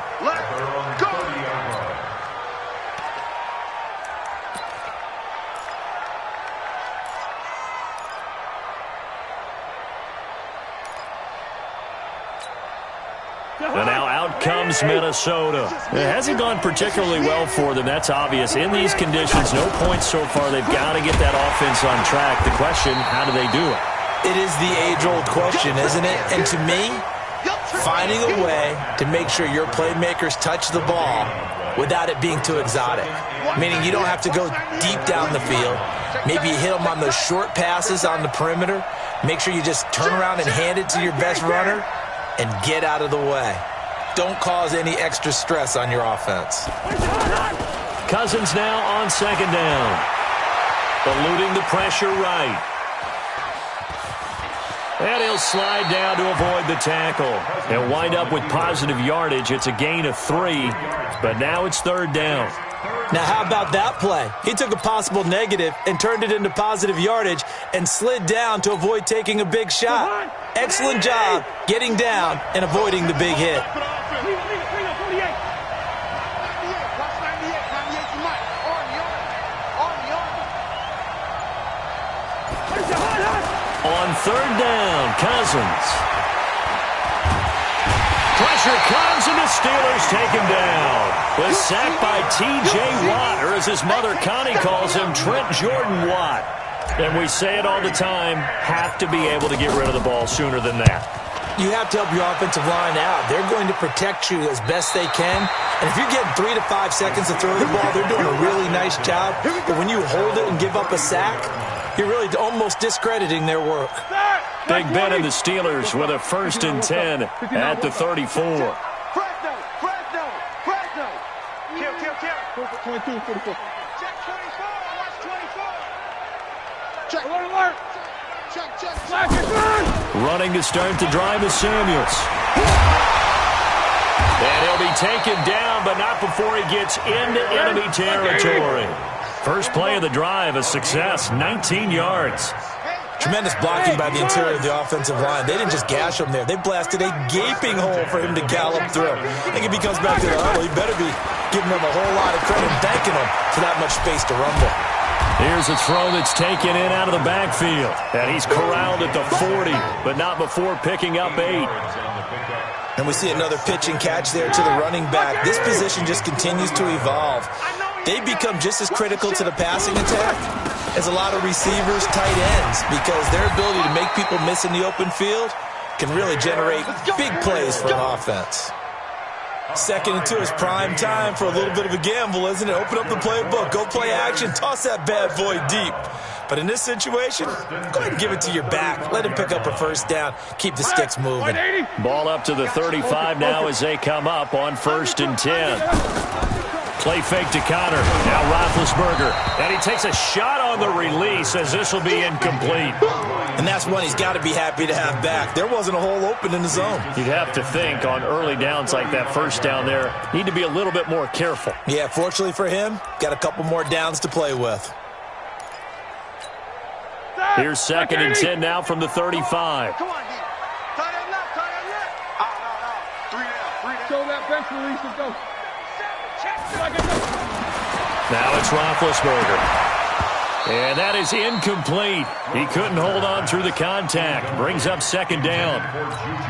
And now out comes Minnesota. It hasn't gone particularly well for them. That's obvious. In these conditions, no points so far. They've got to get that offense on track. The question, how do they do it? It is the age-old question, isn't it? And to me, finding a way to make sure your playmakers touch the ball without it being too exotic. Meaning you don't have to go deep down the field. Maybe you hit them on those short passes on the perimeter. Make sure you just turn around and hand it to your best runner and get out of the way. Don't cause any extra stress on your offense. Cousins now on second down. Eluding the pressure right. And he'll slide down to avoid the tackle. He'll wind up with positive yardage. It's a gain of 3, but now it's third down. Now, how about that play? He took a possible negative and turned it into positive yardage and slid down to avoid taking a big shot. Excellent job getting down and avoiding the big hit. On third down, Cousins. Pressure comes, and the Steelers take him down. The sack by T.J. Watt, or as his mother Connie calls him, Trent Jordan Watt. And we say it all the time, have to be able to get rid of the ball sooner than that. You have to help your offensive line out. They're going to protect you as best they can. And if you're getting 3 to 5 seconds to throw the ball, they're doing a really nice job. But when you hold it and give up a sack, You're really almost discrediting their work. Big Ben and the Steelers with a 1st and 10 at the 34. Fresno. Kill. 22, 44. Check 24. Watch 24. Check. Alert. Check. Running to start the drive is Samuels. And he'll be taken down, but not before he gets into enemy territory. First play of the drive, a success, 19 yards. Tremendous blocking by the interior of the offensive line. They didn't just gash him there. They blasted a gaping hole for him to gallop through. I think if he comes back to the huddle, he better be giving them a whole lot of credit and thanking them for that much space to rumble. Here's a throw that's taken in out of the backfield. And he's corralled at the 40, but not before picking up 8. And we see another pitch and catch there to the running back. This position just continues to evolve. They become just as critical to the passing attack as a lot of receivers, tight ends, because their ability to make people miss in the open field can really generate big plays for an offense. 2nd and 2 is prime time for a little bit of a gamble, isn't it? Open up the playbook, go play action, toss that bad boy deep. But in this situation, go ahead and give it to your back. Let him pick up a 1st down. Keep the sticks moving. Ball up to the 35 now as they come up on 1st and 10. Play fake to Connor. Now Roethlisberger. And he takes a shot on the release as this will be incomplete. And that's one he's got to be happy to have back. There wasn't a hole open in the zone. You'd have to think on early downs like that 1st down there, need to be a little bit more careful. Yeah, fortunately for him, got a couple more downs to play with. Here's 2nd and 10 now from the 35. Come on, D. Tie that left. 3 down. Show that bench release and go. Now it's Roethlisberger. And that is incomplete. He couldn't hold on through the contact. Brings up 2nd down.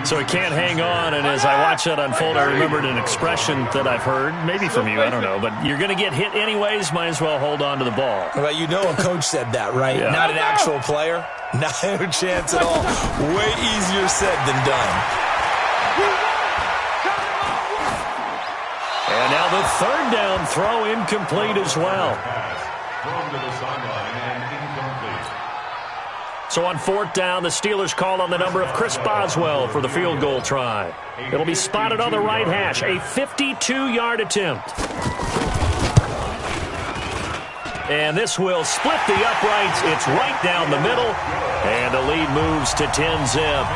So he can't hang on. And as I watch that unfold, I remembered an expression that I've heard, maybe from you, I don't know. But you're going to get hit anyways, might as well hold on to the ball. Well, you know a coach said that, right? Yeah. Not an actual player. Not a chance at all. Way easier said than done. And now the 3rd down throw incomplete as well. So on 4th down, the Steelers call on the number of Chris Boswell for the field goal try. It'll be spotted on the right hash, a 52-yard attempt. And this will split the uprights. It's right down the middle. And the lead moves to 10-zip.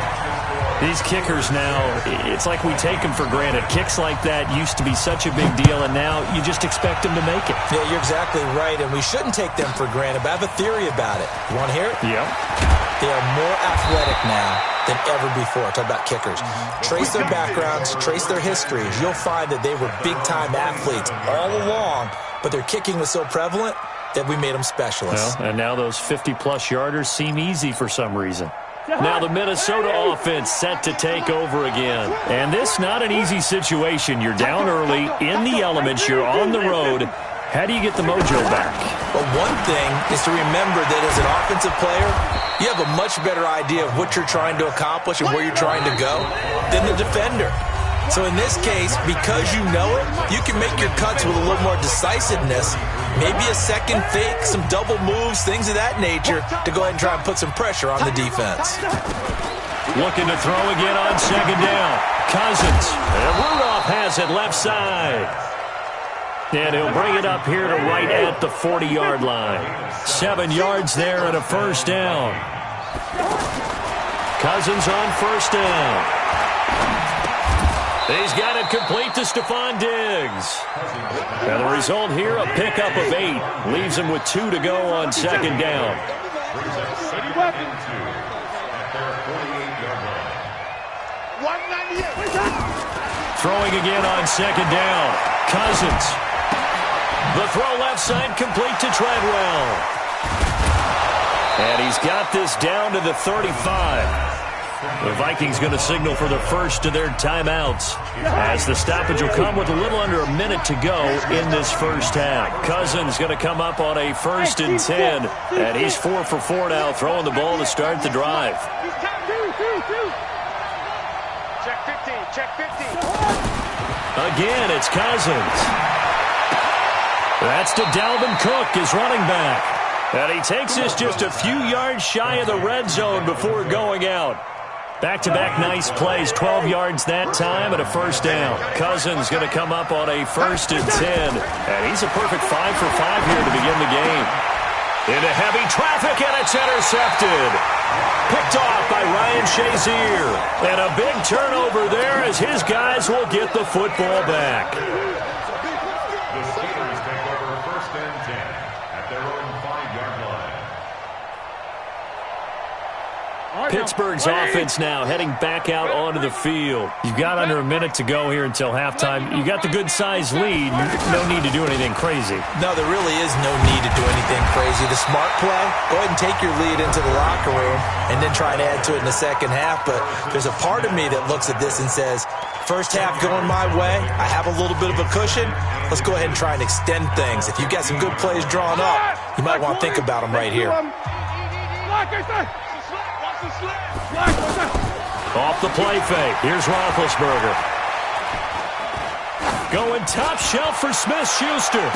These kickers now, it's like we take them for granted. Kicks like that used to be such a big deal, and now you just expect them to make it. Yeah, you're exactly right, and we shouldn't take them for granted, but I have a theory about it. You want to hear it? Yeah. They are more athletic now than ever before. Talk about kickers. Trace their backgrounds, trace their histories. You'll find that they were big-time athletes all along, but their kicking was so prevalent that we made them specialists. Well, and now those 50-plus yarders seem easy for some reason. Now the Minnesota offense set to take over again. And this not an easy situation. You're down early, in the elements, you're on the road. How do you get the mojo back? Well, one thing is to remember that as an offensive player, you have a much better idea of what you're trying to accomplish and where you're trying to go than the defender. So in this case, because you know it, you can make your cuts with a little more decisiveness, maybe a second fake, some double moves, things of that nature, to go ahead and try and put some pressure on the defense. Looking to throw again on 2nd down. Cousins. And Rudolph has it left side. And he'll bring it up here to right at the 40-yard line. 7 yards there and a 1st down. Cousins on 1st down. He's got it complete to Stephon Diggs. And the result here, a pickup of 8. Leaves him with 2 to go on 2nd down. Throwing again on 2nd down. Cousins. The throw left side complete to Treadwell. And he's got this down to the 35. The Vikings going to signal for the first of their timeouts as the stoppage will come with a little under a minute to go in this first half. Cousins going to come up on a 1st and 10, and he's 4 for 4 now, throwing the ball to start the drive. Check 15, check 15. Again, it's Cousins. That's to Dalvin Cook, his running back. And he takes this just a few yards shy of the red zone before going out. Back-to-back nice plays, 12 yards that time and a first down. Cousins going to come up on a 1st and 10. And he's a perfect 5 for 5 here to begin the game. Into heavy traffic, and it's intercepted. Picked off by Ryan Shazier. And a big turnover there as his guys will get the football back. The Steelers take over 1st and 10 at their own 5-yard line. Pittsburgh's offense now heading back out onto the field. You've got under a minute to go here until halftime. You got the good-sized lead. No need to do anything crazy. No, there really is no need to do anything crazy. The smart play, go ahead and take your lead into the locker room and then try and add to it in the second half. But there's a part of me that looks at this and says, first half going my way, I have a little bit of a cushion. Let's go ahead and try and extend things. If you've got some good plays drawn up, you might want to think about them right here. Off the play fake. Here's Roethlisberger. Going top shelf for Smith-Schuster.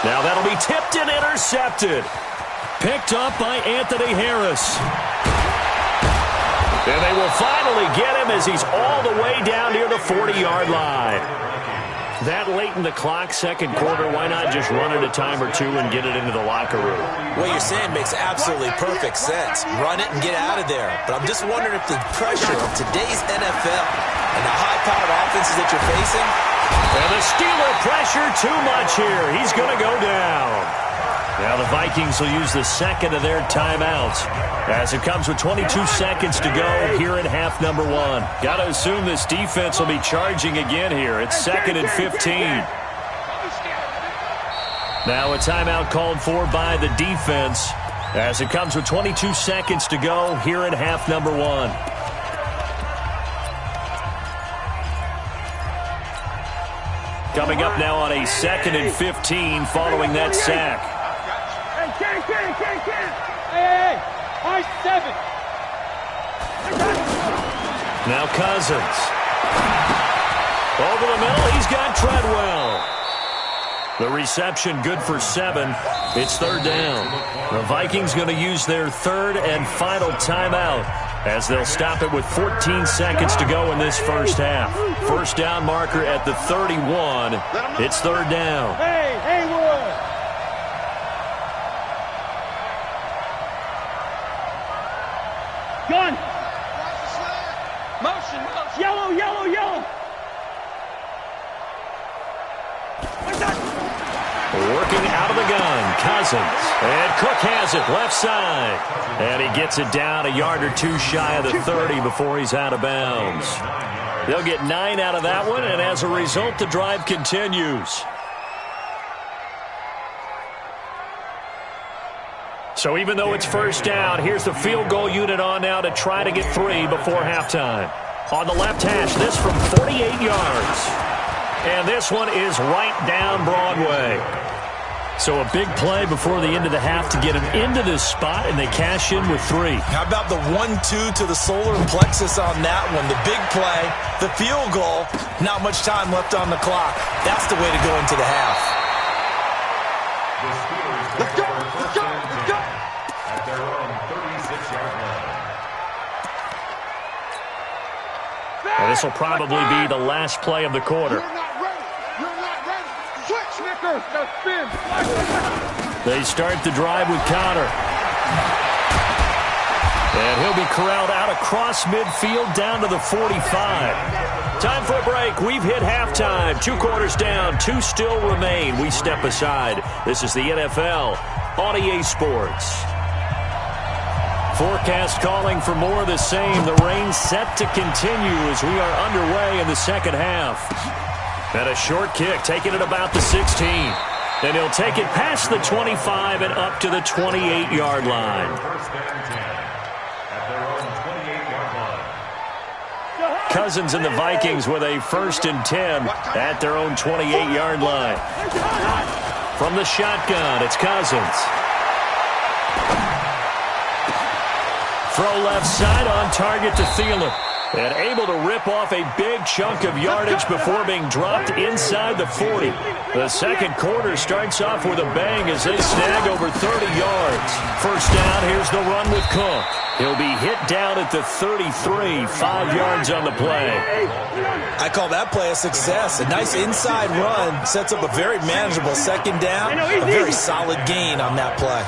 Now that'll be tipped and intercepted. Picked up by Anthony Harris. And they will finally get him as he's all the way down near the 40-yard line. That late in the clock, second quarter, why not just run it a time or two and get it into the locker room? What you're saying makes absolutely perfect sense. Run it and get out of there. But I'm just wondering if the pressure of today's NFL and the high-powered offenses that you're facing. And the Steeler pressure too much here. He's going to go down. Now the Vikings will use the second of their timeouts as it comes with 22 seconds to go here in half number 1. Got to assume this defense will be charging again here. It's 2nd and 15. Now a timeout called for by the defense as it comes with 22 seconds to go here in half number 1. Coming up now on a 2nd and 15 following that sack. Hey, R7. Now Cousins. Over the middle, he's got Treadwell. The reception good for 7. It's 3rd down. The Vikings going to use their 3rd and final timeout as they'll stop it with 14 seconds to go in this first half. First down marker at the 31. It's 3rd down. Hey, Haywood. Gun. Motion. Yellow, yellow, yellow. Working out of the gun, Cousins. And Cook has it, left side. And he gets it down a yard or two shy of the 30 before he's out of bounds. They'll get 9 out of that one, and as a result, the drive continues. So even though it's first down, here's the field goal unit on now to try to get 3 before halftime. On the left hash, this from 48 yards. And this one is right down Broadway. So a big play before the end of the half to get him into this spot, and they cash in with 3. How about the 1-2 to the solar plexus on that one? The big play, the field goal, not much time left on the clock. That's the way to go into the half. Let's go, let's go, let's go. At their own 36-yard line. And this will probably be the last play of the quarter. They start the drive with Connor. And he'll be corralled out across midfield down to the 45. Time for a break. We've hit halftime. 2 quarters down. 2 still remain. We step aside. This is the NFL on EA Sports. Forecast calling for more of the same. The rain set to continue as we are underway in the second half. And a short kick, taking it about the 16. And he'll take it past the 25 and up to the 28-yard line. First and 10 at their own 28-yard line. Cousins and the Vikings with a 1st and 10 at their own 28-yard line. From the shotgun, it's Cousins. Throw left side on target to Thielen. And able to rip off a big chunk of yardage before being dropped inside the 40. The second quarter starts off with a bang as they snag over 30 yards. First down, here's the run with Cook. He'll be hit down at the 33, 5 yards on the play. I call that play a success. A nice inside run sets up a very manageable second down. A very solid gain on that play.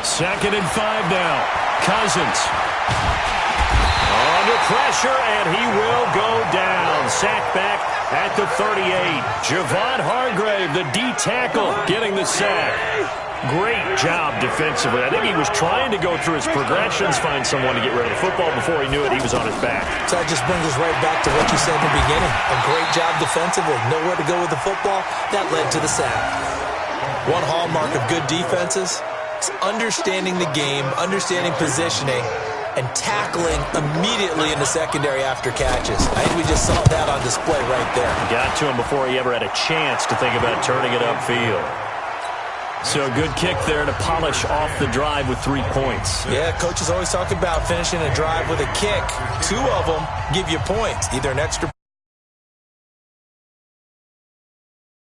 Second and 5 now. Cousins. Under pressure, and he will go down. Sacked back at the 38. Javon Hargrave, the D tackle, getting the sack. Great job defensively. I think he was trying to go through his progressions, find someone to get rid of the football. Before he knew it, he was on his back. So that just brings us right back to what you said in the beginning. A great job defensively. Nowhere to go with the football. That led to the sack. One hallmark of good defenses is understanding the game, understanding positioning, and tackling immediately in the secondary after catches. I think we just saw that on display right there. Got to him before he ever had a chance to think about turning it upfield. So a good kick there to polish off the drive with 3 points. Yeah, coaches always talk about finishing a drive with a kick. 2 of them give you points, either an extra